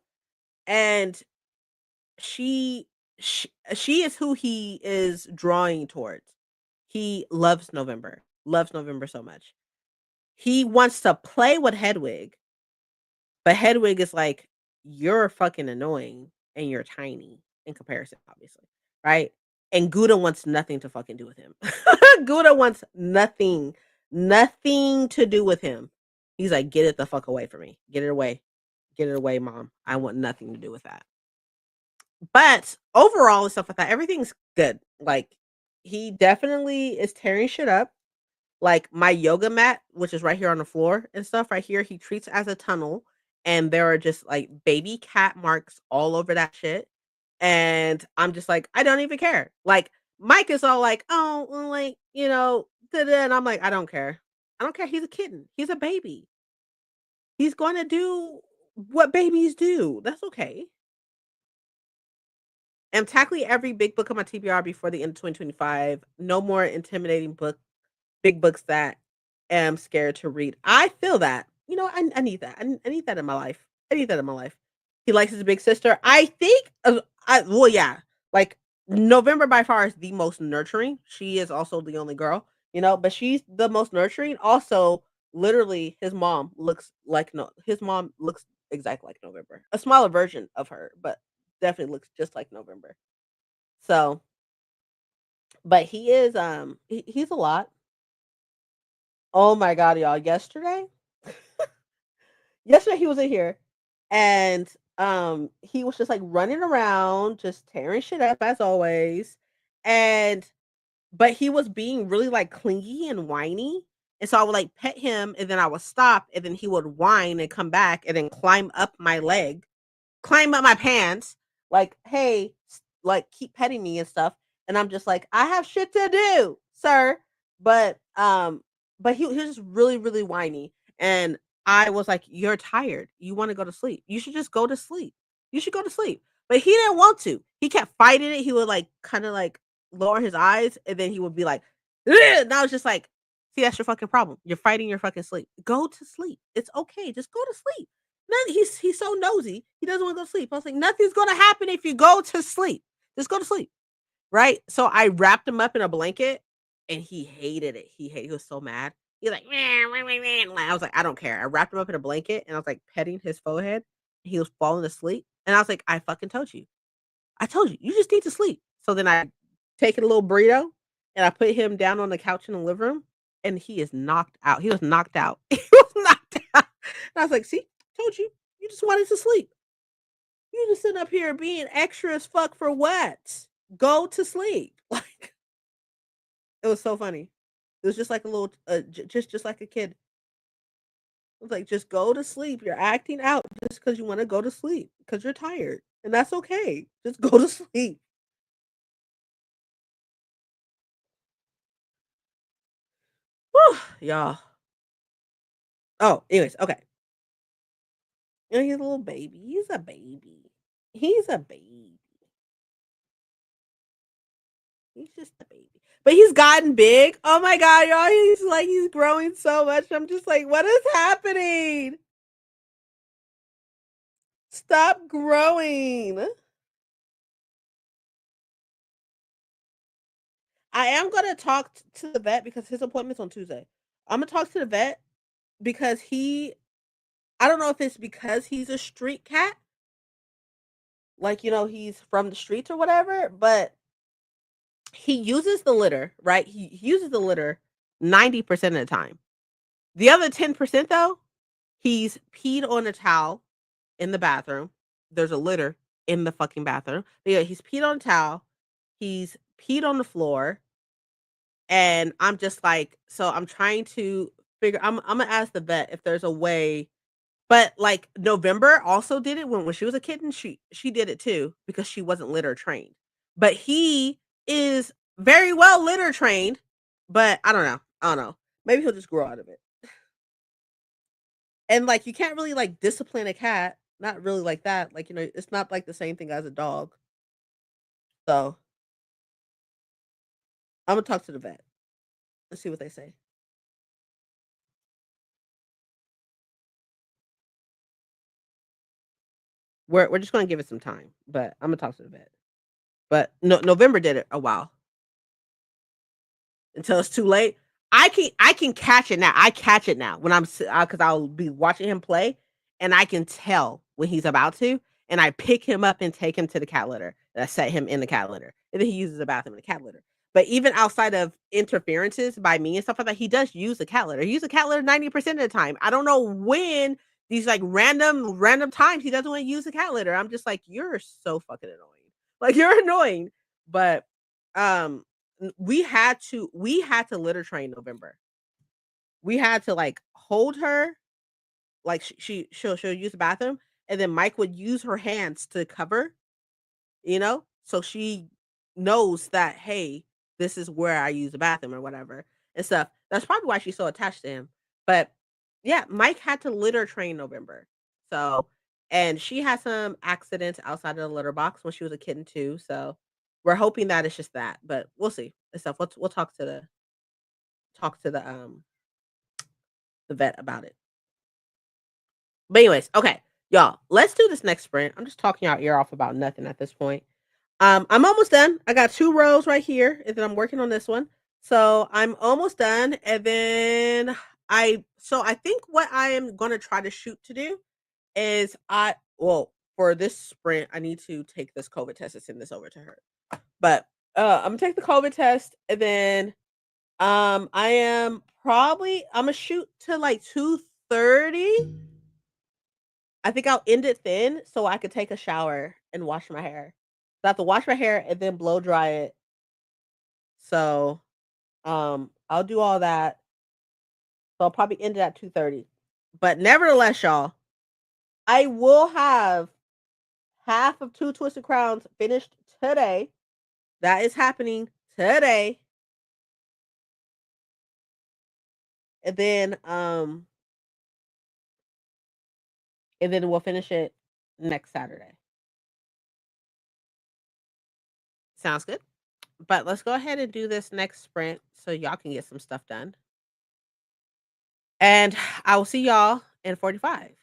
And she she is who he is drawing towards. He loves November. loves November so much. He wants to play with Hedwig, but Hedwig is like, "You're fucking annoying and you're tiny in comparison, obviously." Right? And Gouda wants nothing to fucking do with him. Gouda wants nothing, nothing to do with him. He's like, "Get it the fuck away from me. Get it away. Get it away, mom. I want nothing to do with that." But overall and stuff like that, everything's good. Like, he definitely is tearing shit up. Like, my yoga mat, which is right here on the floor and stuff right here, he treats as a tunnel, and there are just, like, baby cat marks all over that shit, and I'm just like, "I don't even care." Like, Mike is all like, "Oh, well, like, da da," and I'm like, "I don't care. I don't care. He's a kitten. He's a baby. He's gonna do what babies do. That's okay." I'm tackling every big book on my TBR before the end of 2025. No more intimidating big books that am scared to read. I feel that. I need that. I need that in my life. I need that in my life. He likes his big sister. I think, well, yeah. Like, November by far is the most nurturing. She is also the only girl, but she's the most nurturing. Also, literally, his mom looks exactly like November. A smaller version of her, but definitely looks just like November. So, but he's a lot. Oh my god, y'all! Yesterday he was in here, and he was just like running around, just tearing shit up as always, and but he was being really like clingy and whiny, and so I would like pet him, and then I would stop, and then he would whine and come back, and then climb up my leg, climb up my pants, like, "Hey, like, keep petting me and stuff." And I'm just like, "I have shit to do, sir." But he was just really, really whiny. And I was like, "You're tired. You want to go to sleep. You should just go to sleep. You should go to sleep." But he didn't want to. He kept fighting it. He would like kind of like lower his eyes, and then he would be like, "Ugh," and I was just like, "See, that's your fucking problem. You're fighting your fucking sleep. Go to sleep. It's okay. Just go to sleep." He's so nosy. He doesn't want to go to sleep. I was like, nothing's gonna happen if you go to sleep. Just go to sleep. Right? So I wrapped him up in a blanket, and he hated it. He was so mad. He's like, "Meh, meh, meh, meh," I was like, I don't care. I wrapped him up in a blanket, and I was like petting his forehead. He was falling asleep. And I was like, I fucking told you. I told you, you just need to sleep. So then I taken a little burrito, and I put him down on the couch in the living room, and he is knocked out. He was knocked out. He was knocked out. And I was like, see, told you. You just wanted to sleep. You just sitting up here being extra as fuck for what? Go to sleep. Like, it was so funny. It was just like a little, just like a kid. It was like, just go to sleep. You're acting out just because you want to go to sleep because you're tired, and that's okay. Just go to sleep. Whew, y'all. Oh, anyways, okay. And he's a little baby. He's a baby. He's a baby. He's just a baby. But he's gotten big. Oh my god, y'all. He's growing so much. I'm just like, what is happening? Stop growing. I am gonna talk to the vet because his appointment's on Tuesday. I'm gonna talk to the vet because I don't know if it's because he's a street cat, like, he's from the streets or whatever, but he uses the litter, right? He uses the litter 90% of the time. The other 10% though, he's peed on a towel in the bathroom. There's a litter in the fucking bathroom. But yeah, he's peed on a towel. He's peed on the floor. And I'm just like, so I'm trying to figure I'm gonna ask the vet if there's a way. But like November also did it when she was a kitten, she did it too because she wasn't litter trained. But he is very well litter trained, but I don't know. I don't know. Maybe he'll just grow out of it. And like you can't really like discipline a cat, not really like that. Like, it's not like the same thing as a dog. So I'm gonna talk to the vet. Let's see what they say. We're just gonna give it some time, but I'm gonna talk to the vet. But no, November did it a while until it's too late. I can catch it now. I catch it now when because I'll be watching him play, and I can tell when he's about to, and I pick him up and take him to the cat litter, and I set him in the cat litter, and then he uses the bathroom in the cat litter. But even outside of interferences by me and stuff like that, he does use the cat litter. He uses the cat litter 90% of the time. I don't know when these like random times he doesn't want to use the cat litter. I'm just like, you're so fucking annoying. Like you're annoying. But um we had to litter train November. We had to like hold her, like she'll use the bathroom, and then Mike would use her hands to cover, so she knows that, hey, this is where I use the bathroom or whatever and stuff. That's probably why she's so attached to him. But yeah, Mike had to litter train November. So, and she had some accidents outside of the litter box when she was a kitten too. So we're hoping that it's just that, but we'll see and stuff. We'll talk to the vet about it. But anyways, okay, y'all, let's do this next sprint. I'm just talking our ear off about nothing at this point. I'm almost done. I got 2 rows right here, and then I'm working on this one. So I'm almost done, and then I think what I am gonna try to shoot to do is for this sprint, I need to take this COVID test and send this over to her. But I'm gonna take the COVID test, and then I'm gonna shoot to like 2:30. I think I'll end it then so I could take a shower and wash my hair. So I have to wash my hair and then blow dry it. So, I'll do all that. So I'll probably end it at 2:30. But nevertheless, y'all, I will have half of Two Twisted Crowns finished today. That is happening today. And then we'll finish it next Saturday. Sounds good. But let's go ahead and do this next sprint so y'all can get some stuff done. And I will see y'all in 45.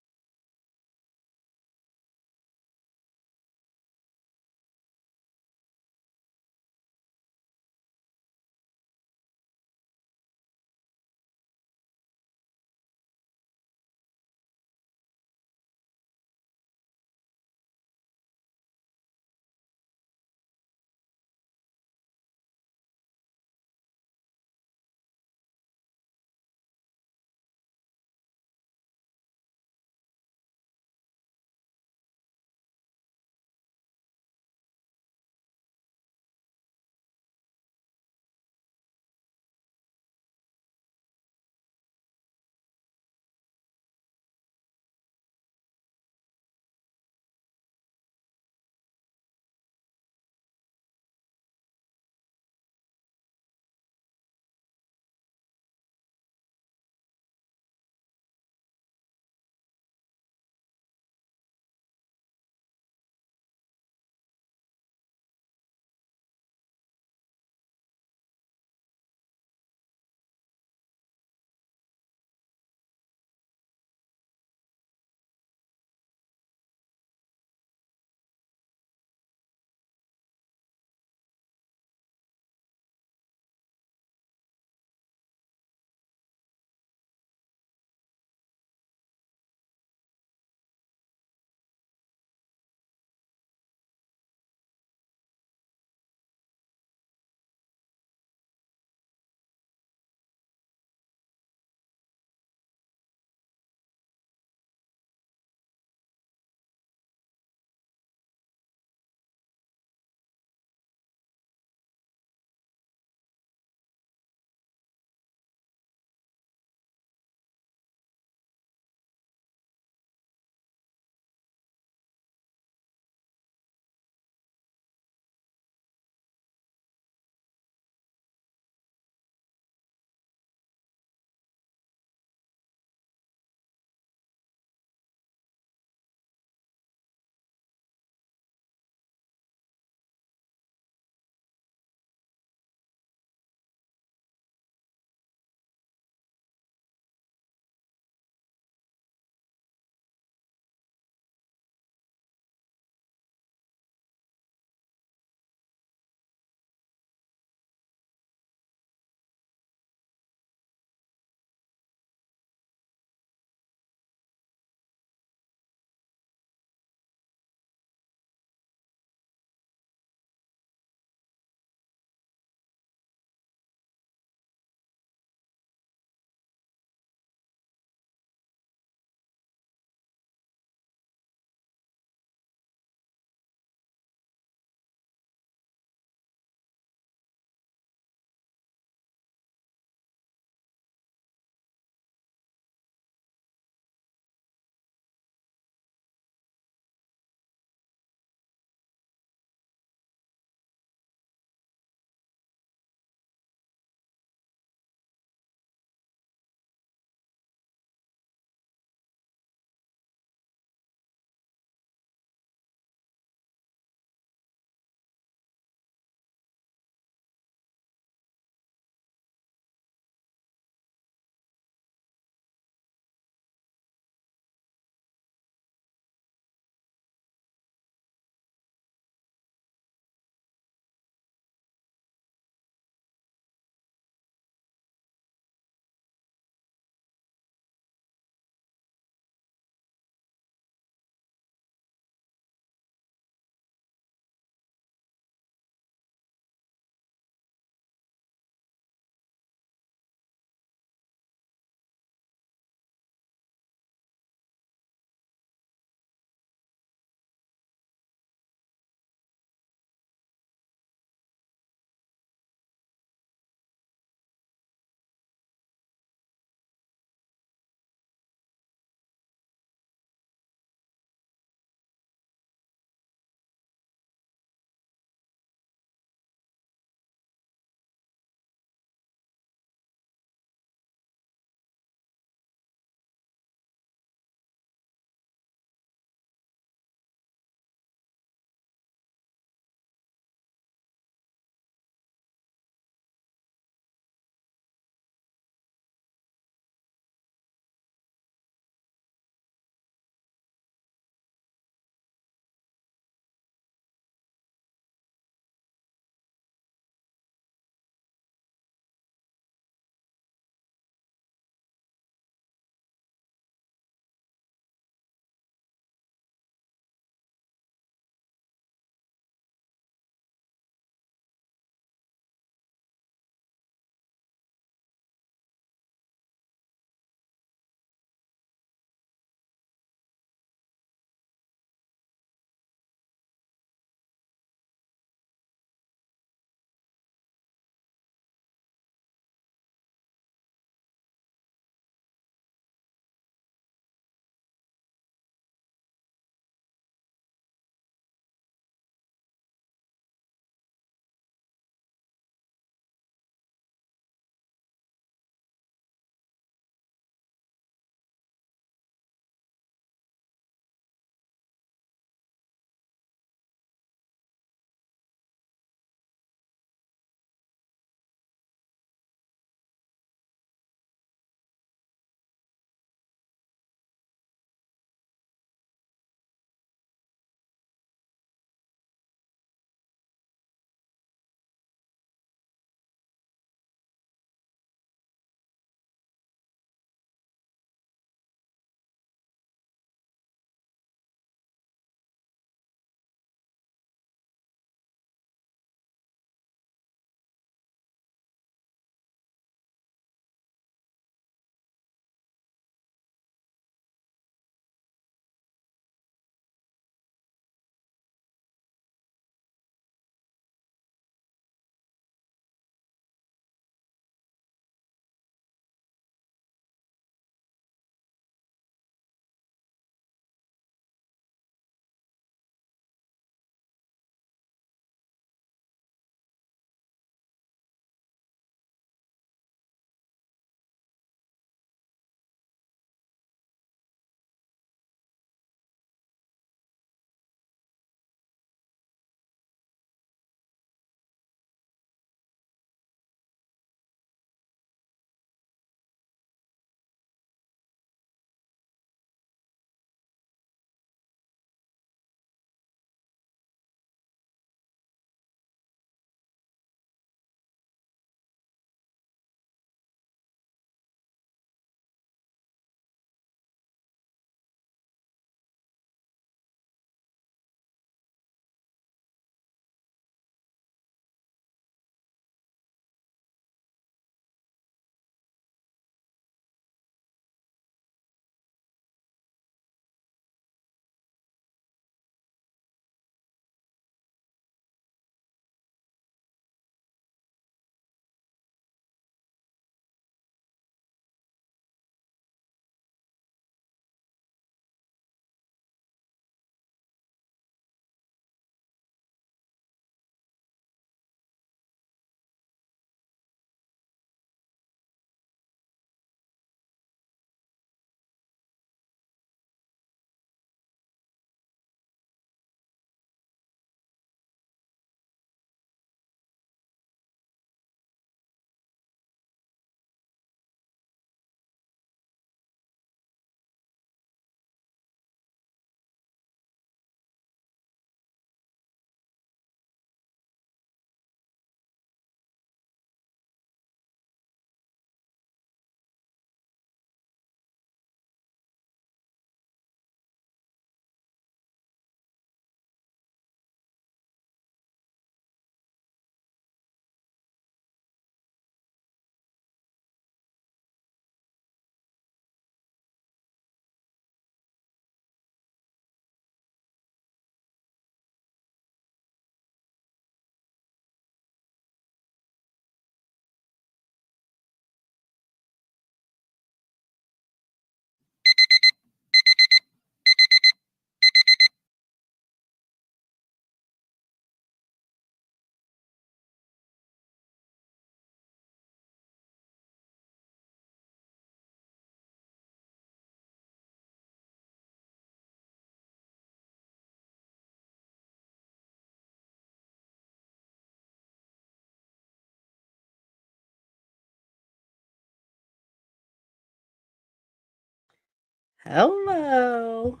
Hello.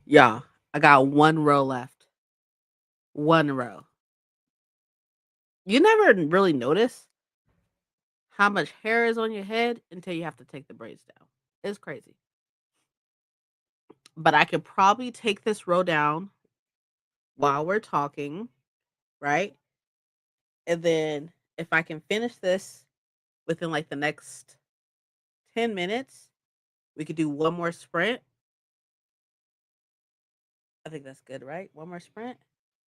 Y'all, I got one row left. One row. You never really notice how much hair is on your head until you have to take the braids down. It's crazy. But I could probably take this row down while we're talking, right? And then if I can finish this within like the next 10 minutes, we could do one more sprint. I think that's good, right? One more sprint.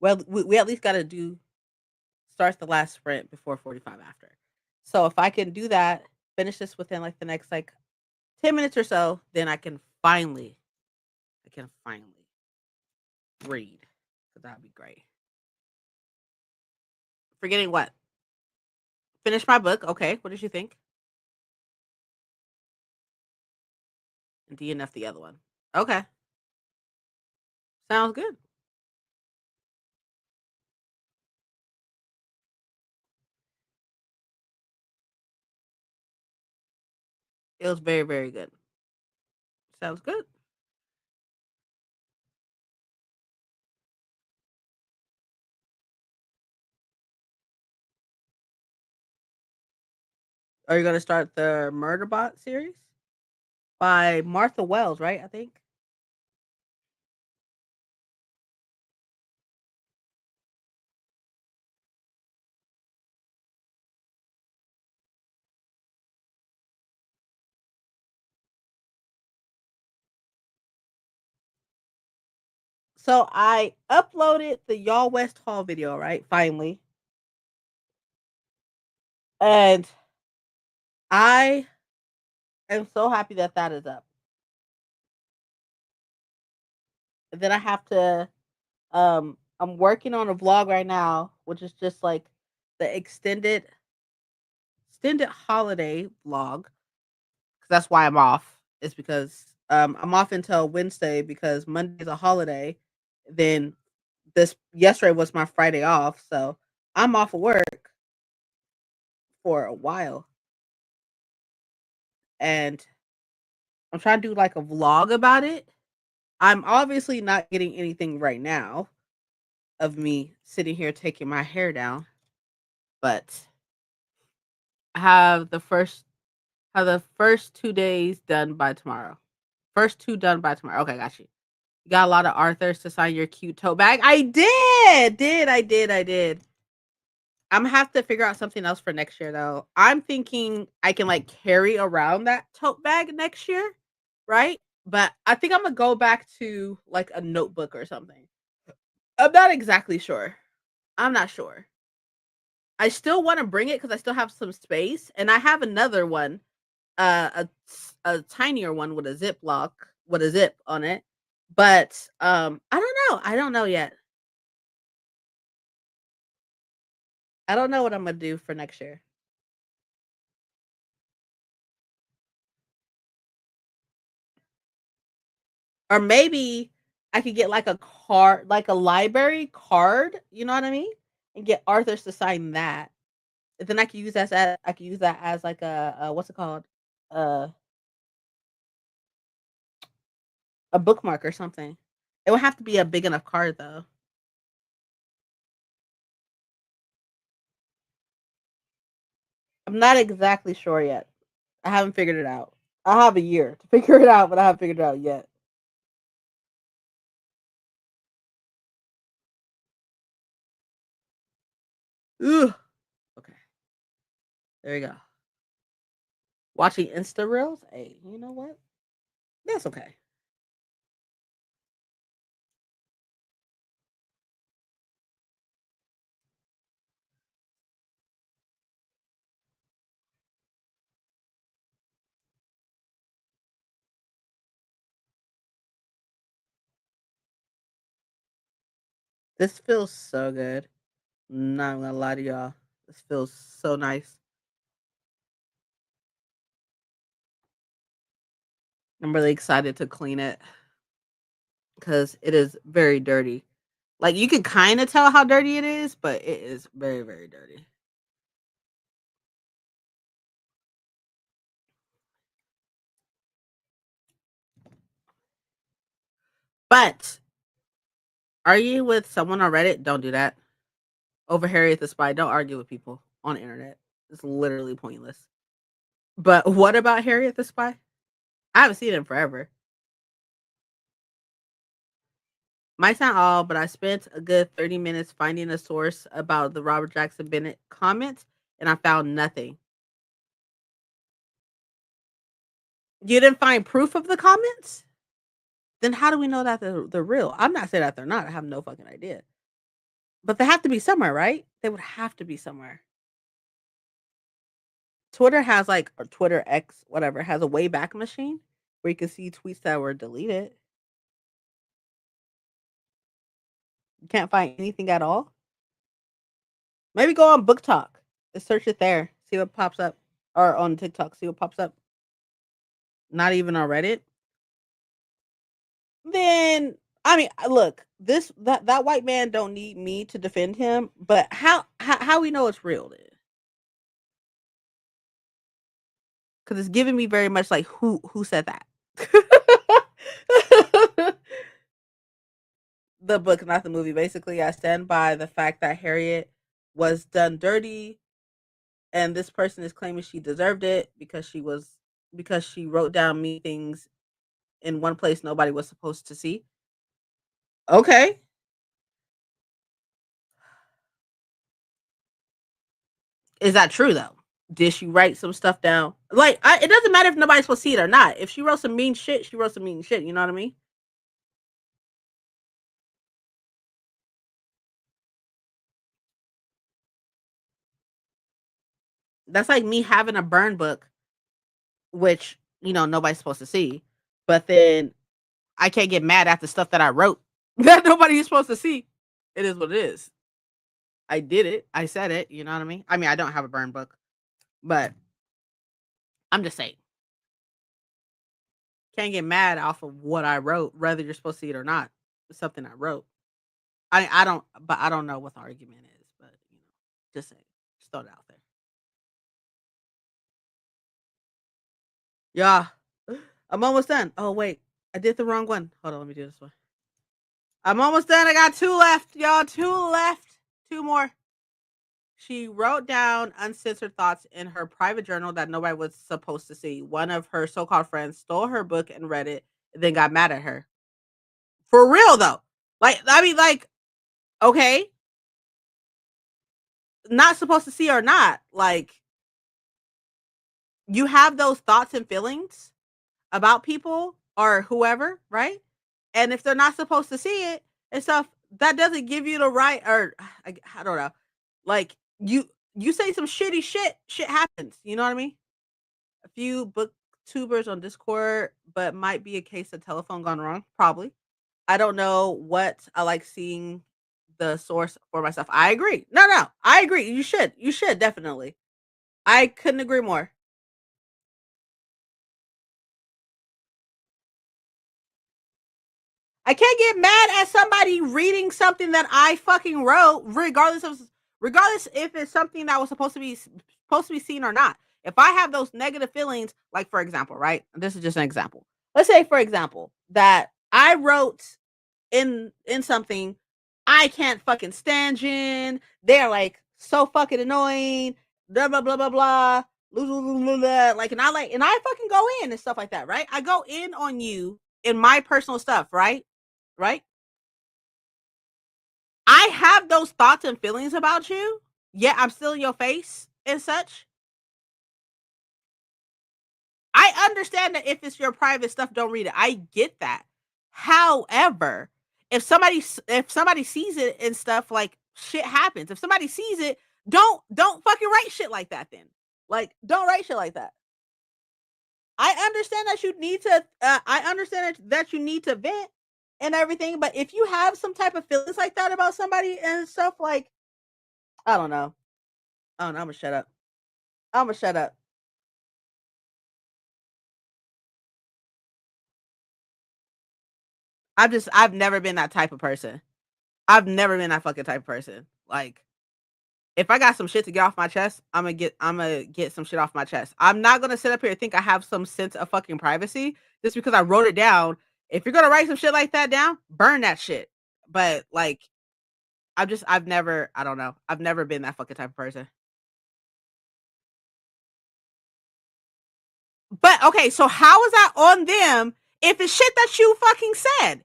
Well, we at least got to do start the last sprint before 45 after. So if I can do that, finish this within like the next like 10 minutes or so, then I can finally read. So that'd be great. Forgetting what? Finish my book. Okay. What did you think? And DNF the other one. Okay. Sounds good. It was very, very good. Sounds good. Are you going to start the Murderbot series by Martha Wells, right? I think. So I uploaded the Y'all West Hall video, right? Finally. And I am so happy that that is up. Then I have to I'm working on a vlog right now, which is just like the extended holiday vlog. 'Cause that's why I'm off. It's because I'm off until Wednesday because Monday's a holiday. Then this yesterday was my Friday off, so I'm off of work for a while. And I'm trying to do like a vlog about it. I'm obviously not getting anything right now of me sitting here taking my hair down, but I have the first 2 days done by tomorrow. First two done by tomorrow. Okay, got you. You got a lot of Arthurs to sign your cute tote bag. I did. I'm gonna have to figure out something else for next year though. I'm thinking I can like carry around that tote bag next year, right? But I think I'm gonna go back to like a notebook or something. I'm not exactly sure. I'm not sure. I still want to bring it because I still have some space, and I have another one, a tinier one with a zip lock with a zip on it. But I don't know. I don't know yet. I don't know what I'm gonna do for next year. Or maybe I could get like a card, like a library card. You know what I mean? And get Arthur's to sign that. And then I could use that as like a what's it called? Uh, a bookmark or something. It would have to be a big enough card though. I'm not exactly sure yet. I haven't figured it out. I have a year to figure it out, but I haven't figured it out yet. Ugh. Okay, there you go. Watching Insta reels. Hey, you know what? That's okay. This feels so good. Not gonna lie to y'all. This feels so nice. I'm really excited to clean it because it is very dirty. Like you can kind of tell how dirty it is, but it is very, very dirty. But argue with someone on Reddit, don't do that. Over Harriet the Spy, don't argue with people on the internet. It's literally pointless. But what about Harriet the Spy? I haven't seen it in forever. Might sound odd, but I spent a good 30 minutes finding a source about the Robert Jackson Bennett comments, and I found nothing. You didn't find proof of the comments? Then how do we know that they're real? I'm not saying that they're not. I have no fucking idea. But they have to be somewhere, right? They would have to be somewhere. Twitter has like, or Twitter X, whatever, has a way back machine where you can see tweets that were deleted. You can't find anything at all. Maybe go on Book Talk and search it there. See what pops up. Or on TikTok, see what pops up. Not even on Reddit. Then I mean, look, this that white man don't need me to defend him, but how we know it's real then? Because it's giving me very much like who said that. The book, not the movie. Basically, I stand by the fact that Harriet was done dirty, and this person is claiming she deserved it because she wrote down me things in one place nobody was supposed to see. Okay, is that true though? Did she write some stuff down? Like, it doesn't matter if nobody's supposed to see it or not. If she wrote some mean shit, she wrote some mean shit. You know what I mean? That's like me having a burn book, which nobody's supposed to see, but then I can't get mad at the stuff that I wrote that nobody's supposed to see. It is what it is. I did it. I said it. You know what I mean? I mean, I don't have a burn book, but I'm just saying, can't get mad off of what I wrote, whether you're supposed to see it or not. It's something I wrote. I don't know what the argument is, but just saying, just throw it out there. Yeah, I'm almost done. Oh wait, I did the wrong one. Hold on, let me do this one. I'm almost done. I got two left, y'all. Two left. Two more. She wrote down uncensored thoughts in her private journal that nobody was supposed to see. One of her so-called friends stole her book and read it, and then got mad at her. For real though. Like, I mean, like, okay, not supposed to see or not. Like, you have those thoughts and feelings about people or whoever, right? And if they're not supposed to see it and stuff, that doesn't give you the right, or I don't know. Like, you say some shitty shit happens. You know what I mean? A few booktubers on Discord, but might be a case of telephone gone wrong. Probably. I don't know what I like seeing the source for myself. I agree. No, I agree. You should. You should definitely. I couldn't agree more. I can't get mad at somebody reading something that I fucking wrote, regardless if it's something that was supposed to be seen or not. If I have those negative feelings, like for example, right? This is just an example. Let's say, for example, that I wrote in something I can't fucking stand Jen. They're like so fucking annoying. Blah blah blah blah blah. Like, and I fucking go in and stuff like that, right? I go in on you in my personal stuff, right? Right? I have those thoughts and feelings about you, yet I'm still in your face and such. I understand that if it's your private stuff, don't read it. I get that. However, if somebody sees it and stuff, like, shit happens. If somebody sees it, don't fucking write shit like that then. Like, don't write shit like that. I understand that you need to I understand that you need to vent and everything, but if you have some type of feelings like that about somebody and stuff, like, I don't know. I don't know. I'm gonna shut up. I'm gonna shut up. I've never been that type of person. I've never been that fucking type of person. Like, if I got some shit to get off my chest, I'm gonna get some shit off my chest. I'm not gonna sit up here and think I have some sense of fucking privacy just because I wrote it down If you're gonna write some shit like that down, burn that shit. But like, I've never, I don't know, I've never been that fucking type of person. But okay, so how is that on them if it's shit that you fucking said?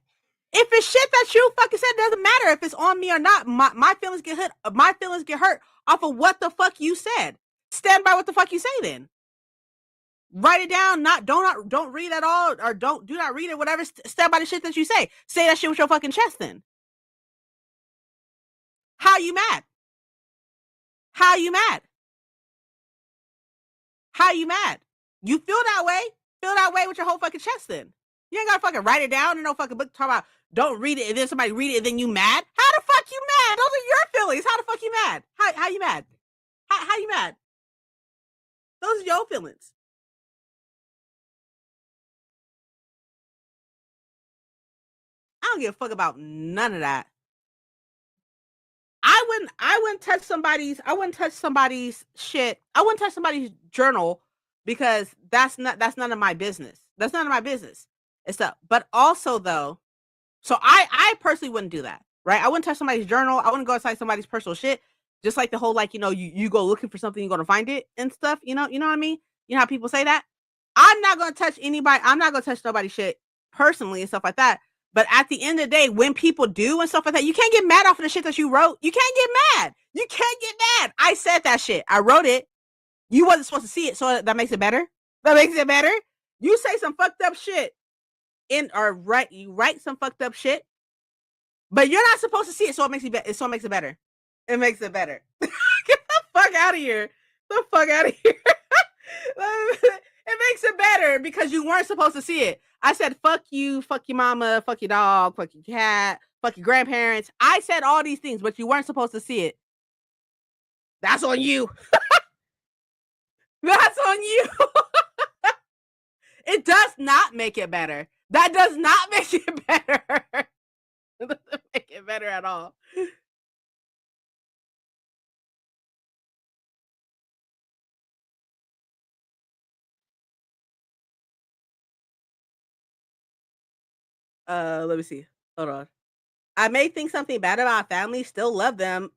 If it's shit that you fucking said, it doesn't matter if it's on me or not. My feelings get hurt. My feelings get hurt off of what the fuck you said. Stand by what the fuck you say. Then write it down. Don't read at all, or do not read it. Whatever. Stand by the shit that you say. Say that shit with your fucking chest. Then how you mad? How you mad? How you mad? You feel that way? Feel that way with your whole fucking chest. Then you ain't gotta fucking write it down in no fucking book. Talk about don't read it and then somebody read it and then you mad. How the fuck you mad? Those are your feelings. How the fuck you mad? How you mad? How you mad? Those are your feelings. I don't give a fuck about none of that. I wouldn't touch somebody's shit. I wouldn't touch somebody's journal because that's none of my business. That's none of my business. It's up. But also though, so I personally wouldn't do that. Right? I wouldn't touch somebody's journal. I wouldn't go inside somebody's personal shit. Just like the whole like, you go looking for something, you're gonna find it and stuff, you know what I mean? You know how people say that? I'm not gonna touch anybody, I'm not gonna touch nobody's shit personally and stuff like that. But at the end of the day, when people do and stuff like that, you can't get mad off of the shit that you wrote. You can't get mad. You can't get mad. I said that shit. I wrote it. You wasn't supposed to see it, so that makes it better. That makes it better. You say some fucked up shit you write some fucked up shit, but you're not supposed to see it, so it makes it better. It makes it better. Get the fuck out of here. The fuck out of here. It makes it better because you weren't supposed to see it. I said, fuck you, fuck your mama, fuck your dog, fuck your cat, fuck your grandparents. I said all these things, but you weren't supposed to see it. That's on you. That's on you. It does not make it better. That does not make it better. It doesn't make it better at all. Let me see. Hold on. I may think something bad about family, still love them,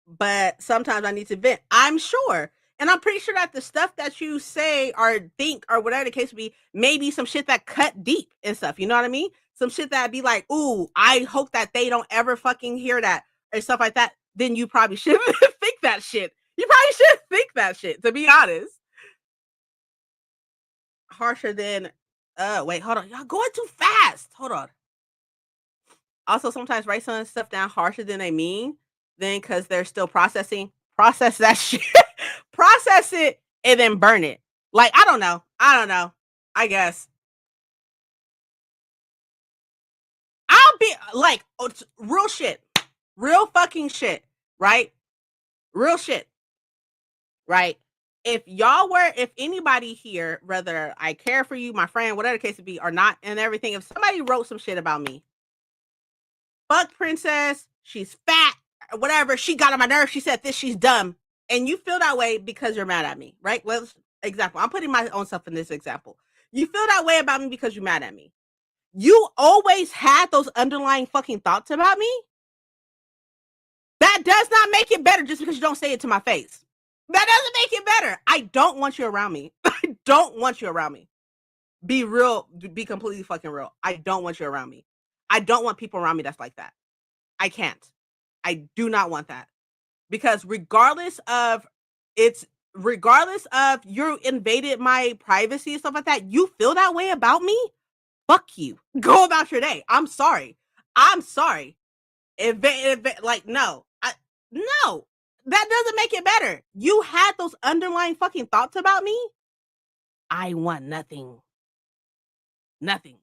but sometimes I need to vent. I'm sure. And I'm pretty sure that the stuff that you say or think or whatever the case would be, maybe some shit that cut deep and stuff. You know what I mean? Some shit that'd be like, ooh, I hope that they don't ever fucking hear that or stuff like that. Then you probably shouldn't think that shit. You probably should think that shit, to be honest. Harsher than, wait, hold on. Y'all going too fast. Hold on. Also, sometimes write some stuff down harsher than they mean, then because they're still processing. Process that shit. Process it and then burn it. Like, I don't know. I guess. I'll be like, real shit. Real fucking shit. Right? Real shit. Right? If anybody here, whether I care for you, my friend, whatever the case would be, or not, and everything, if somebody wrote some shit about me, fuck Princess, she's fat, whatever, she got on my nerves, she said this, she's dumb, and you feel that way because you're mad at me, right? Well, example, I'm putting my own self in this example. You feel that way about me because you're mad at me. You always had those underlying fucking thoughts about me. That does not make it better just because you don't say it to my face. That doesn't make it better. I don't want you around me. I don't want you around me. Be real, be completely fucking real. I don't want you around me. I don't want people around me that's like that. I can't. I do not want that. Because regardless of you invaded my privacy and stuff like that, you feel that way about me? Fuck you. Go about your day. I'm sorry. Like, no. No. That doesn't make it better. You had those underlying fucking thoughts about me. I want nothing. Nothing.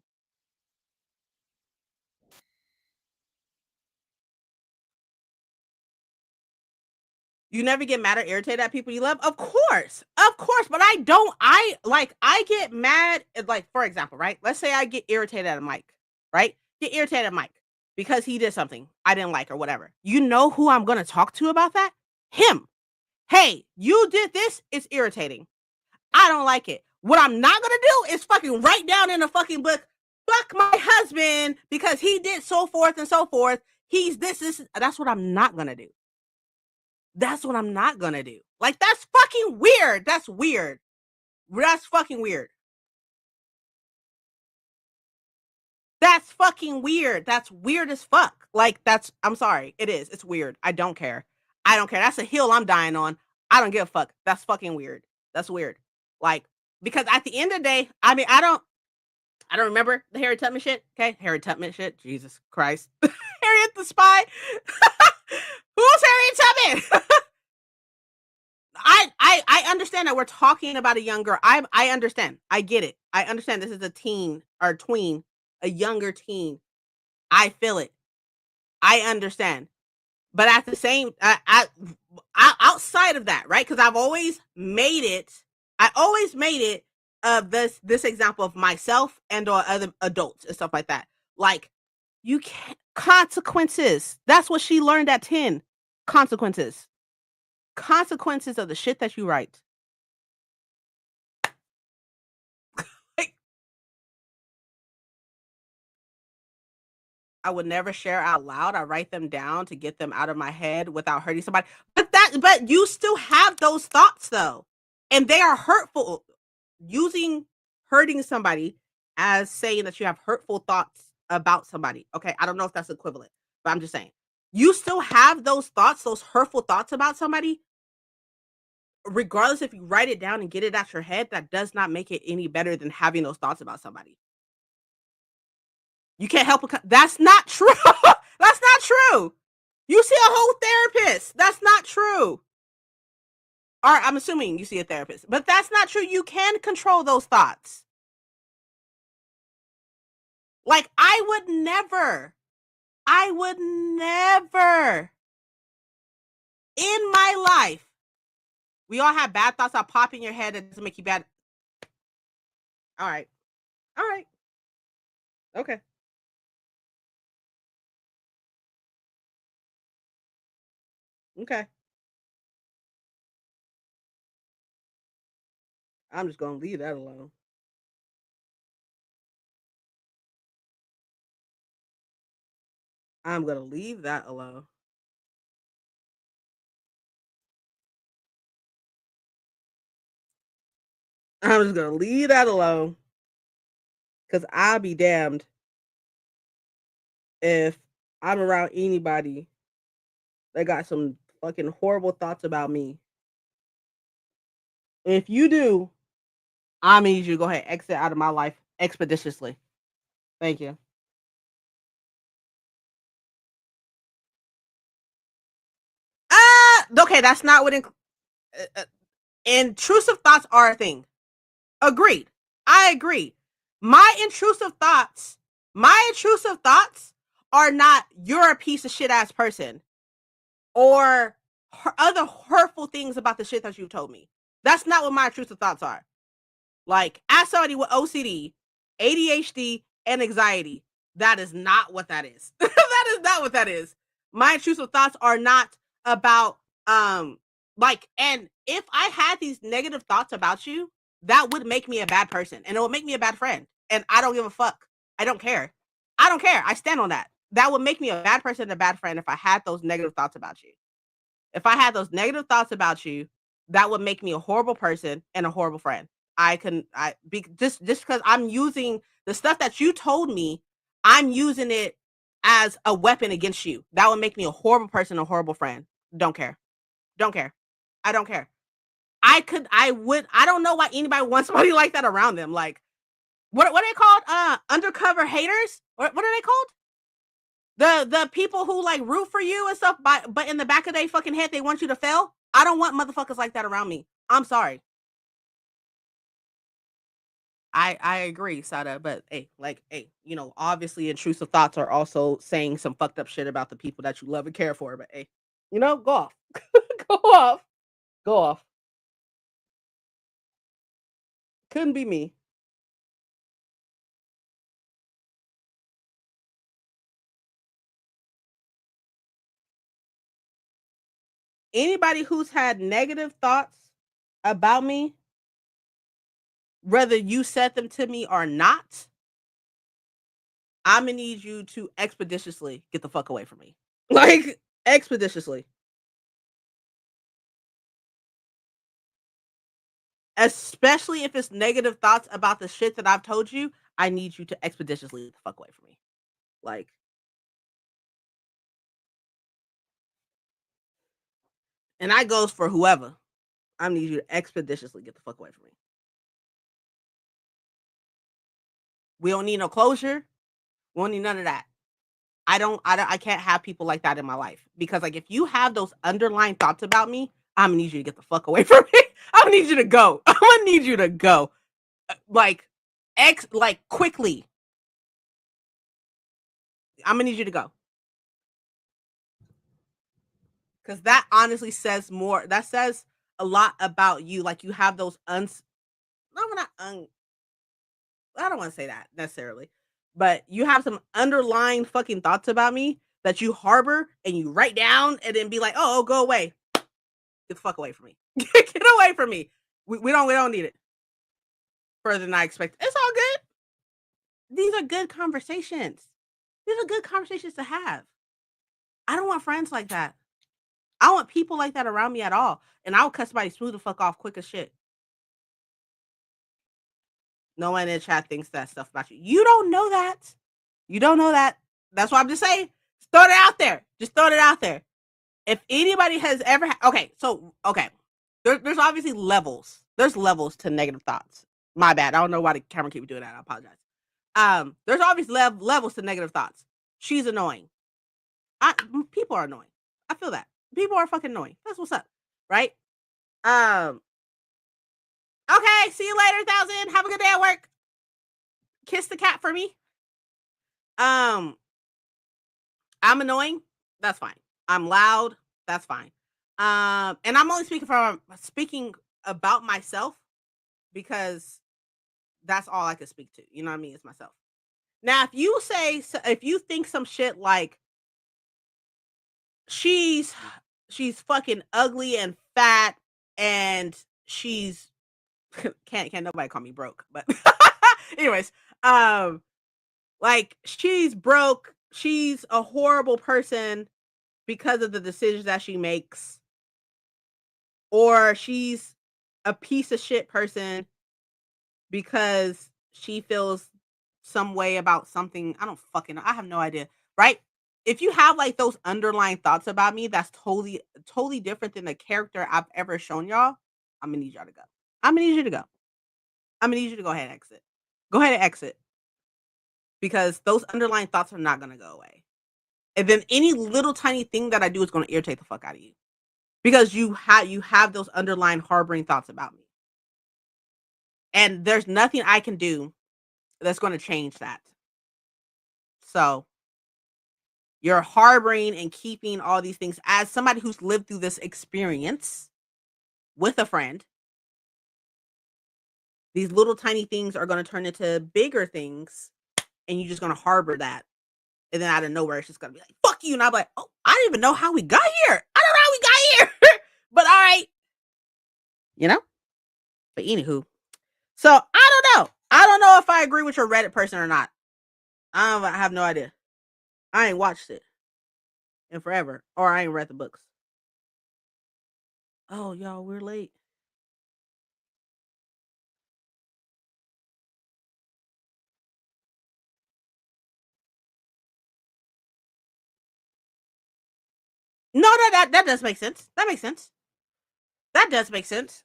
You never get mad or irritated at people you love? Of course. But I get mad, like, for example, right? Let's say I get irritated at Mike, right? Get irritated at Mike because he did something I didn't like or whatever. You know who I'm going to talk to about that? Him. Hey, you did this. It's irritating. I don't like it. What I'm not going to do is fucking write down in a fucking book, fuck my husband because he did so forth and so forth. He's this. That's what I'm not gonna do. That's what I'm not gonna do. Like, that's fucking weird. That's weird. That's fucking weird. That's fucking weird. That's weird as fuck. Like, I'm sorry. It is. It's weird. I don't care. I don't care. That's a hill I'm dying on. I don't give a fuck. That's fucking weird. That's weird. Like, because at the end of the day, I mean, I don't remember the Harriet Tubman shit. Okay, Harriet Tubman shit. Jesus Christ, Harriet the Spy. Who's Harriet Tubman? I understand that we're talking about a young girl. I understand. I get it. I understand this is a teen or tween, a younger teen. I feel it. I understand. But at the same, outside of that, right? Because I've always made it. I always made it of this example of myself and or other adults and stuff like that. Like, you can't consequences. That's what she learned at 10. Consequences. Consequences of the shit that you write. Like, I would never share out loud. I write them down to get them out of my head without hurting somebody. But you still have those thoughts though. And they are hurtful. Using hurting somebody as saying that you have hurtful thoughts about somebody. Okay, I don't know if that's equivalent, but I'm just saying. You still have those thoughts, those hurtful thoughts about somebody, regardless if you write it down and get it out your head, that does not make it any better than having those thoughts about somebody. You can't help it. That's not true. That's not true. You see a whole therapist. That's not true. Or I'm assuming you see a therapist, but that's not true. You can control those thoughts. Like, I would never in my life. We all have bad thoughts that pop in your head that doesn't make you bad. All right. All right. Okay. Okay. I'm just going to leave that alone. I'm going to leave that alone. I'm just going to leave that alone because I'll be damned if I'm around anybody that got some fucking horrible thoughts about me. If you do, I need you to go ahead and exit out of my life expeditiously. Thank you. Okay, that's not what intrusive thoughts are a thing. Agreed. I agree. My intrusive thoughts are not you're a piece of shit ass person or other hurtful things about the shit that you told me. That's not what my intrusive thoughts are. Like, as somebody with OCD, ADHD, and anxiety, that is not what that is. That is not what that is. My intrusive thoughts are not about like, and if I had these negative thoughts about you, that would make me a bad person and it would make me a bad friend. And I don't give a fuck. I don't care. I don't care. I stand on that. That would make me a bad person and a bad friend if I had those negative thoughts about you. If I had those negative thoughts about you, that would make me a horrible person and a horrible friend. Just because I'm using the stuff that you told me, I'm using it as a weapon against you. That would make me a horrible person, a horrible friend. Don't care. Don't care. I don't care. I don't know why anybody wants somebody like that around them. Like, what are they called? Undercover haters? What are they called? The people who like root for you and stuff, but in the back of their fucking head, they want you to fail. I don't want motherfuckers like that around me. I'm sorry. I agree, Sada, but hey, obviously intrusive thoughts are also saying some fucked up shit about the people that you love and care for. But hey, go off. Go off. Go off. Couldn't be me. Anybody who's had negative thoughts about me, whether you said them to me or not, I'm gonna need you to expeditiously get the fuck away from me. Like, expeditiously. Especially if it's negative thoughts about the shit that I've told you, I need you to expeditiously get the fuck away from me. Like, and that goes for whoever. I need you to expeditiously get the fuck away from me. We don't need no closure. We don't need none of that. I can't have people like that in my life because like if you have those underlying thoughts about me, I'm gonna need you to get the fuck away from me. I'm gonna need you to go. I'm gonna need you to go. Like like quickly. I'm gonna need you to go. Cause that honestly says more. That says a lot about you. Like you have those no, not I don't want to say that necessarily, but you have some underlying fucking thoughts about me that you harbor and you write down and then be like, oh, go away. Get the fuck away from me. Get away from me. We don't need it further than I expect. It's all good. These are good conversations. These are good conversations to have. I don't want friends like that. I don't want people like that around me at all. And I'll cut somebody smooth the fuck off quick as shit. No one in the chat thinks that stuff about you. You don't know that. You don't know that. That's why I'm just saying. Throw it out there. Just throw it out there. If anybody has ever okay. There's obviously levels. There's levels to negative thoughts. My bad. I don't know why the camera keeps doing that. I apologize. There's obviously levels to negative thoughts. She's annoying. People are annoying. I feel that. People are fucking annoying. That's what's up. Right? Okay, see you later, 1,000. Have a good day at work. Kiss the cat for me. I'm annoying. That's fine. I'm loud. That's fine. And I'm only speaking about myself because that's all I can speak to. You know what I mean? It's myself. Now, if you think some shit like she's fucking ugly and fat and she's can't nobody call me broke, but anyways, like she's broke, she's a horrible person because of the decisions that she makes, or she's a piece of shit person because she feels some way about something. I don't fucking know. I have no idea. Right? If you have like those underlying thoughts about me, that's totally different than the character I've ever shown y'all. I'm gonna need y'all to go. I'm gonna need you to go. I'm gonna need you to go ahead and exit. Go ahead and exit. Because those underlying thoughts are not gonna go away. And then any little tiny thing that I do is gonna irritate the fuck out of you. Because you have those underlying harboring thoughts about me. And there's nothing I can do that's gonna change that. So you're harboring and keeping all these things as somebody who's lived through this experience with a friend. These little tiny things are going to turn into bigger things, and you're just going to harbor that. And then out of nowhere, it's just going to be like, fuck you. And I'm like, oh, I don't even know how we got here. I don't know how we got here. But all right. You know? But anywho. So I don't know. I don't know if I agree with your Reddit person or not. I have no idea. I ain't watched it in forever. Or I ain't read the books. Oh, y'all, we're late. No, that does make sense. That makes sense. That does make sense.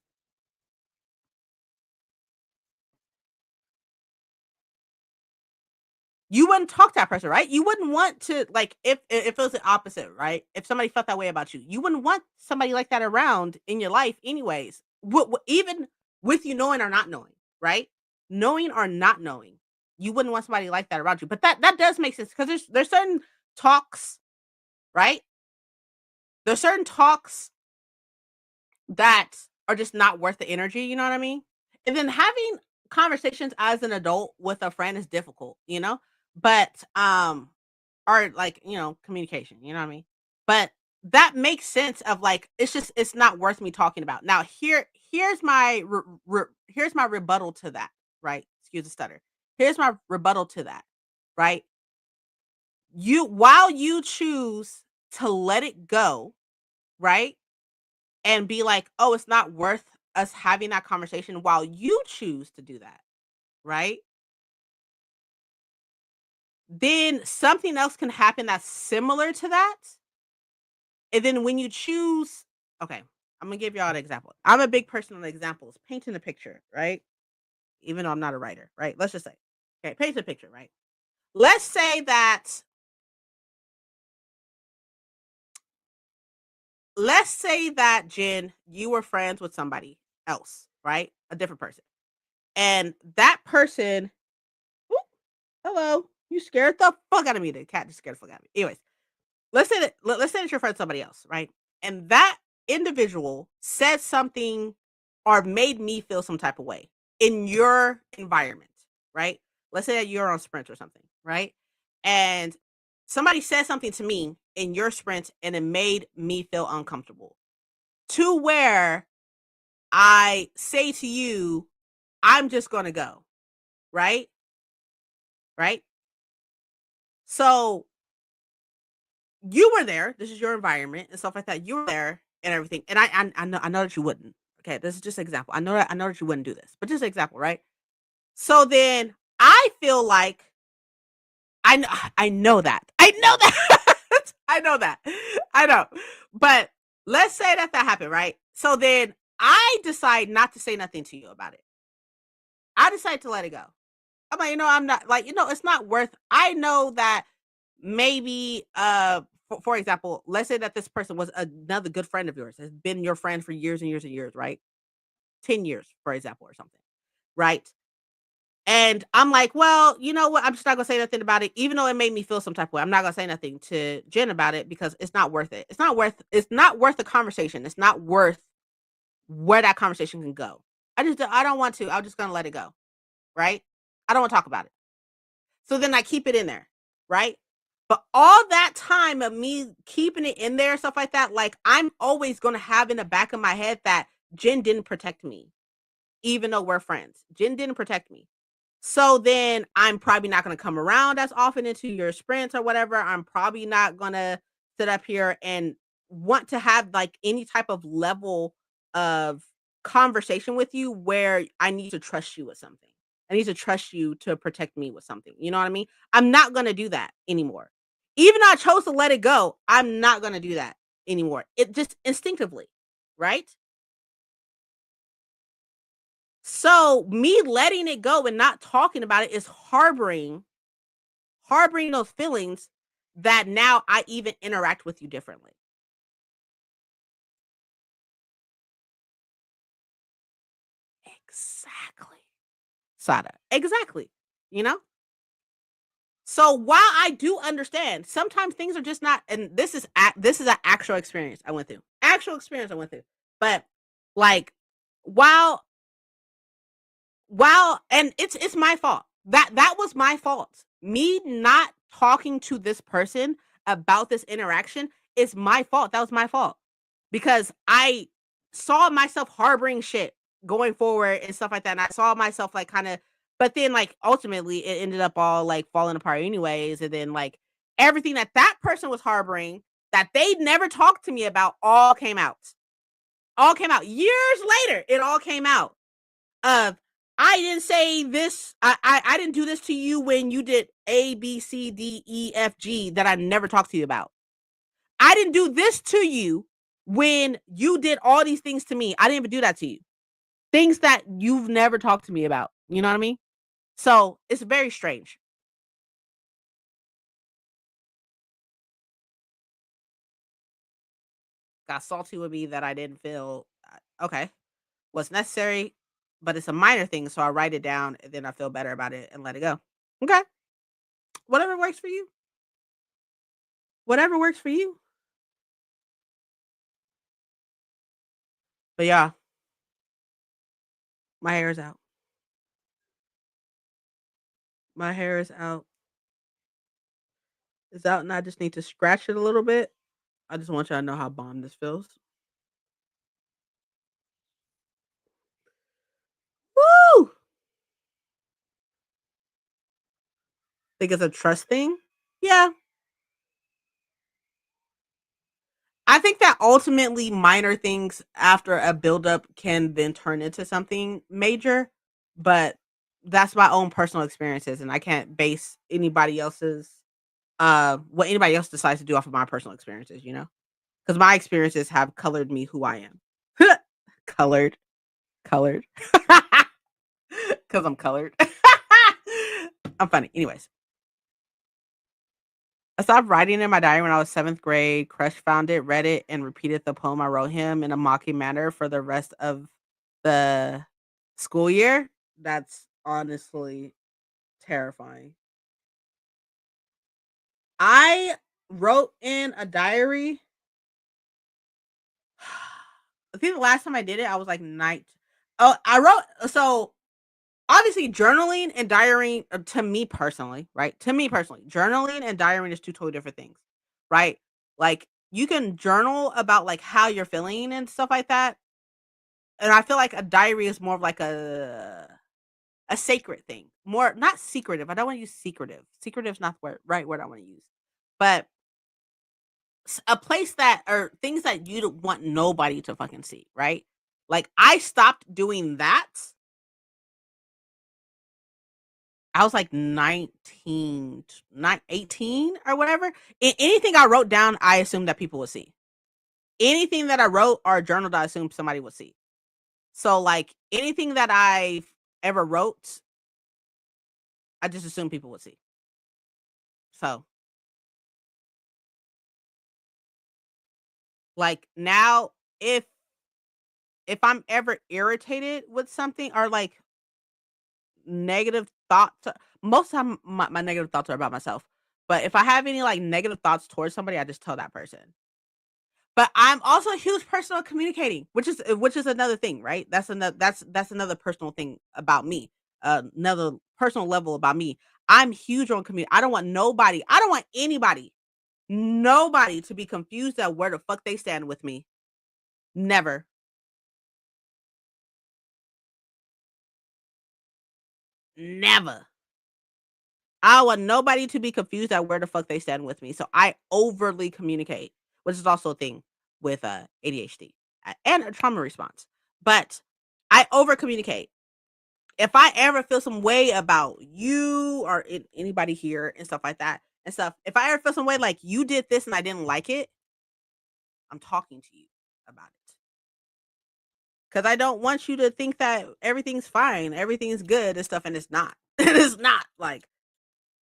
You wouldn't talk to that person, right? You wouldn't want to like if it was the opposite, right? If somebody felt that way about you, you wouldn't want somebody like that around in your life, anyways. Even with you knowing or not knowing, right? Knowing or not knowing, you wouldn't want somebody like that around you. But that does make sense because there's certain talks, right? There's certain talks that are just not worth the energy. You know what I mean? And then having conversations as an adult with a friend is difficult, you know. But or like, you know, communication, you know what I mean? But that makes sense of like it's not worth me talking about. Now here's my here's my rebuttal to that, right? Excuse the stutter. Here's my rebuttal to that, right? while you choose to let it go, right? And be like, "Oh, it's not worth us having that conversation," while you choose to do that, right? Then something else can happen that's similar to that. And then when you choose, okay, I'm gonna give y'all an example. I'm a big person on examples, painting a picture, right? Even though I'm not a writer, right? Let's just say, okay, paint a picture, right? Let's say that, Jen, you were friends with somebody else, right? A different person. And that person, oop, hello, you scared the fuck out of me. The cat just scared the fuck out of me. Anyways, let's say that you're friends with somebody else, right? And that individual said something or made me feel some type of way in your environment, right? Let's say that you're on Sprint or something, right? And somebody said something to me in your Sprint and it made me feel uncomfortable to where I say to you, I'm just going to go, right? Right? So you were there. This is your environment and stuff like that. You were there and everything. And I know that you wouldn't. Okay, this is just an example. I know that you wouldn't do this, but just an example, right? So then I feel like I know that. I know that. I know that. I know. But let's say that happened, right? So then I decide not to say nothing to you about it. I decide to let it go. I'm like, I'm not like, it's not worth. I know that maybe for example, let's say that this person was another good friend of yours, has been your friend for years and years and years, right? 10 years, for example, or something, right? And I'm like, well, you know what? I'm just not gonna say nothing about it, even though it made me feel some type of way. I'm not gonna say nothing to Jen about it because it's not worth it. It's not worth the conversation. It's not worth where that conversation can go. I don't want to. I'm just gonna let it go. Right? I don't want to talk about it. So then I keep it in there, right? But all that time of me keeping it in there, stuff like that, like I'm always gonna have in the back of my head that Jen didn't protect me, even though we're friends. Jen didn't protect me. So then I'm probably not gonna come around as often into your sprints or whatever. I'm probably not gonna sit up here and want to have like any type of level of conversation with you where I need to trust you with something. I need to trust you to protect me with something. You know what I mean? I'm not gonna do that anymore. Even though I chose to let it go, I'm not gonna do that anymore. It just instinctively, right? So me letting it go and not talking about it is harboring those feelings that now I even interact with you differently. Exactly. Sada. Exactly. You know? So while I do understand, sometimes things are just not, and this is an actual experience I went through. Actual experience I went through. But like while and it's my fault. That was my fault. Me not talking to this person about this interaction is my fault. That was my fault. Because I saw myself harboring shit going forward and stuff like that. And I saw myself like kind of, but then like ultimately it ended up all like falling apart anyways. And then like everything that person was harboring that they'd never talked to me about all came out. All came out years later. It all came out of I didn't say this. I didn't do this to you when you did A, B, C, D, E, F, G that I never talked to you about. I didn't do this to you when you did all these things to me. I didn't even do that to you. Things that you've never talked to me about. You know what I mean? So it's very strange. Got salty with me that I didn't feel okay. Was necessary, but it's a minor thing. So I write it down and then I feel better about it and let it go. Okay. Whatever works for you. Whatever works for you. But yeah, my hair is out. My hair is out. It's out and I just need to scratch it a little bit. I just want y'all to know how bomb this feels. Woo! Think it's a trust thing? Yeah. I think that ultimately minor things after a buildup can then turn into something major, but that's my own personal experiences, and I can't base anybody else's what anybody else decides to do off of my personal experiences, you know? Because my experiences have colored me who I am. Colored, colored, because I'm colored. I'm funny. Anyways, I stopped writing in my diary when I was seventh grade. Crush found it, read it, and repeated the poem I wrote him in a mocking manner for the rest of the school year. That's honestly terrifying. I wrote in a diary. I think the last time I did it, I was like night. Oh, I wrote so obviously journaling and diarying to me personally, right? To me personally, journaling and diarying is two totally different things, right? Like you can journal about like how you're feeling and stuff like that. And I feel like a diary is more of like a sacred thing. More not secretive. I don't want to use secretive. Secretive is not the right word I want to use. But a place that or things that you don't want nobody to fucking see, right? Like I stopped doing that. I was like 19, 18 or whatever. Anything I wrote down, I assumed that people would see. Anything that I wrote or journaled, I assumed somebody would see. So like anything that I ever wrote, I just assumed people would see. So like now, if I'm ever irritated with something or like negative thoughts, most of the time my negative thoughts are about myself. But if I have any like negative thoughts towards somebody, I just tell that person. But I'm also a huge person on communicating, which is another thing, right? That's another personal thing about me. Another personal level about me. I'm huge on community. I don't want nobody to be confused at where the fuck they stand with me. Never. Never. I don't want nobody to be confused at where the fuck they stand with me. So I overly communicate, which is also a thing with ADHD and a trauma response. But I over communicate. If I ever feel some way about you or anybody here and stuff like that and stuff, if I ever feel some way like you did this and I didn't like it, I'm talking to you about it. Because I don't want you to think that everything's fine, everything's good and stuff, and it's not. It is not. Like,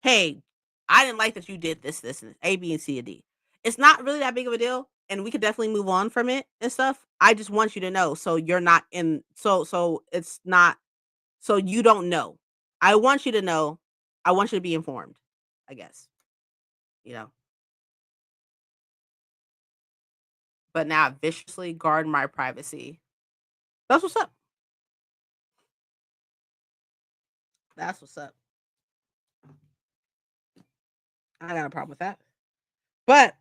hey, I didn't like that you did this, and A, B, and C, and D. It's not really that big of a deal, and we could definitely move on from it and stuff. I just want you to know so you're not in so it's not so you don't know. I want you to know. I want you to be informed, I guess. You know. But now I viciously guard my privacy. That's what's up. That's what's up. I got a problem with that. But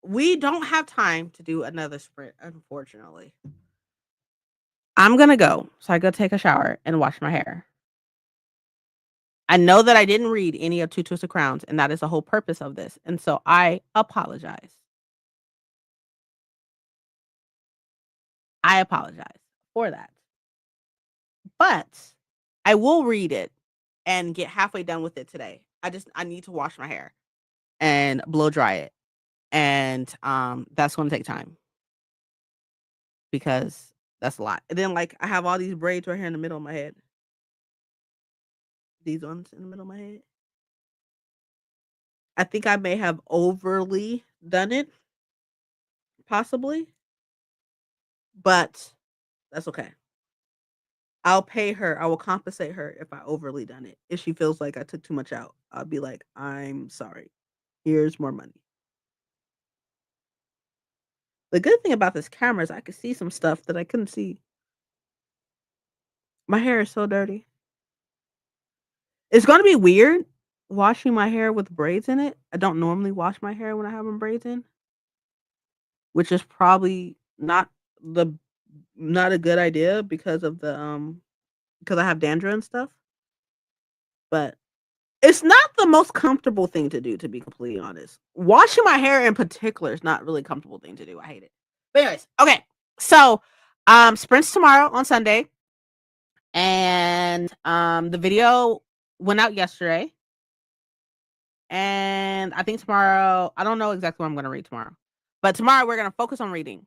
we don't have time to do another sprint, unfortunately. I'm gonna go. So I go take a shower and wash my hair. I know that I didn't read any of Two Twisted Crowns, and that is the whole purpose of this. And so I apologize. I apologize for that. But I will read it and get halfway done with it today. I need to wash my hair and blow dry it. And that's gonna take time because that's a lot. And then like I have all these braids right here in the middle of my head. These ones in the middle of my head. I think I may have overly done it, possibly, but that's okay. I'll pay her. I will compensate her if I overly done it. If she feels like I took too much out, I'll be like, "I'm sorry. Here's more money." The good thing about this camera is I can see some stuff that I couldn't see. My hair is so dirty. It's gonna be weird washing my hair with braids in it. I don't normally wash my hair when I have them braids in, which is probably the not a good idea because of the because I have dandruff and stuff. But It's not the most comfortable thing to do, to be completely honest. Washing my hair in particular is not really a comfortable thing to do. I hate it. But anyways, okay. So, sprints tomorrow on Sunday, and the video went out yesterday. And I think tomorrow, I don't know exactly what I'm going to read tomorrow, but tomorrow we're going to focus on reading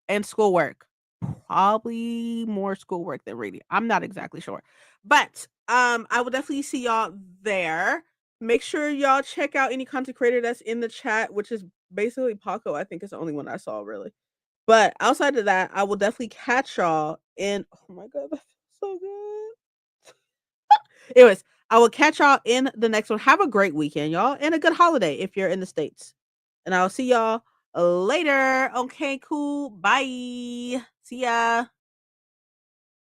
and schoolwork. Probably more schoolwork than reading. I'm not exactly sure. But I will definitely see y'all there. Make sure y'all check out any content creator that's in the chat, which is basically Paco. I think is the only one I saw really. But outside of that, I will definitely catch y'all in oh my god, that feels so good. Anyways, I will catch y'all in the next one. Have a great weekend, y'all, and a good holiday if you're in the States. And I'll see y'all later. Okay, cool. Bye. See ya.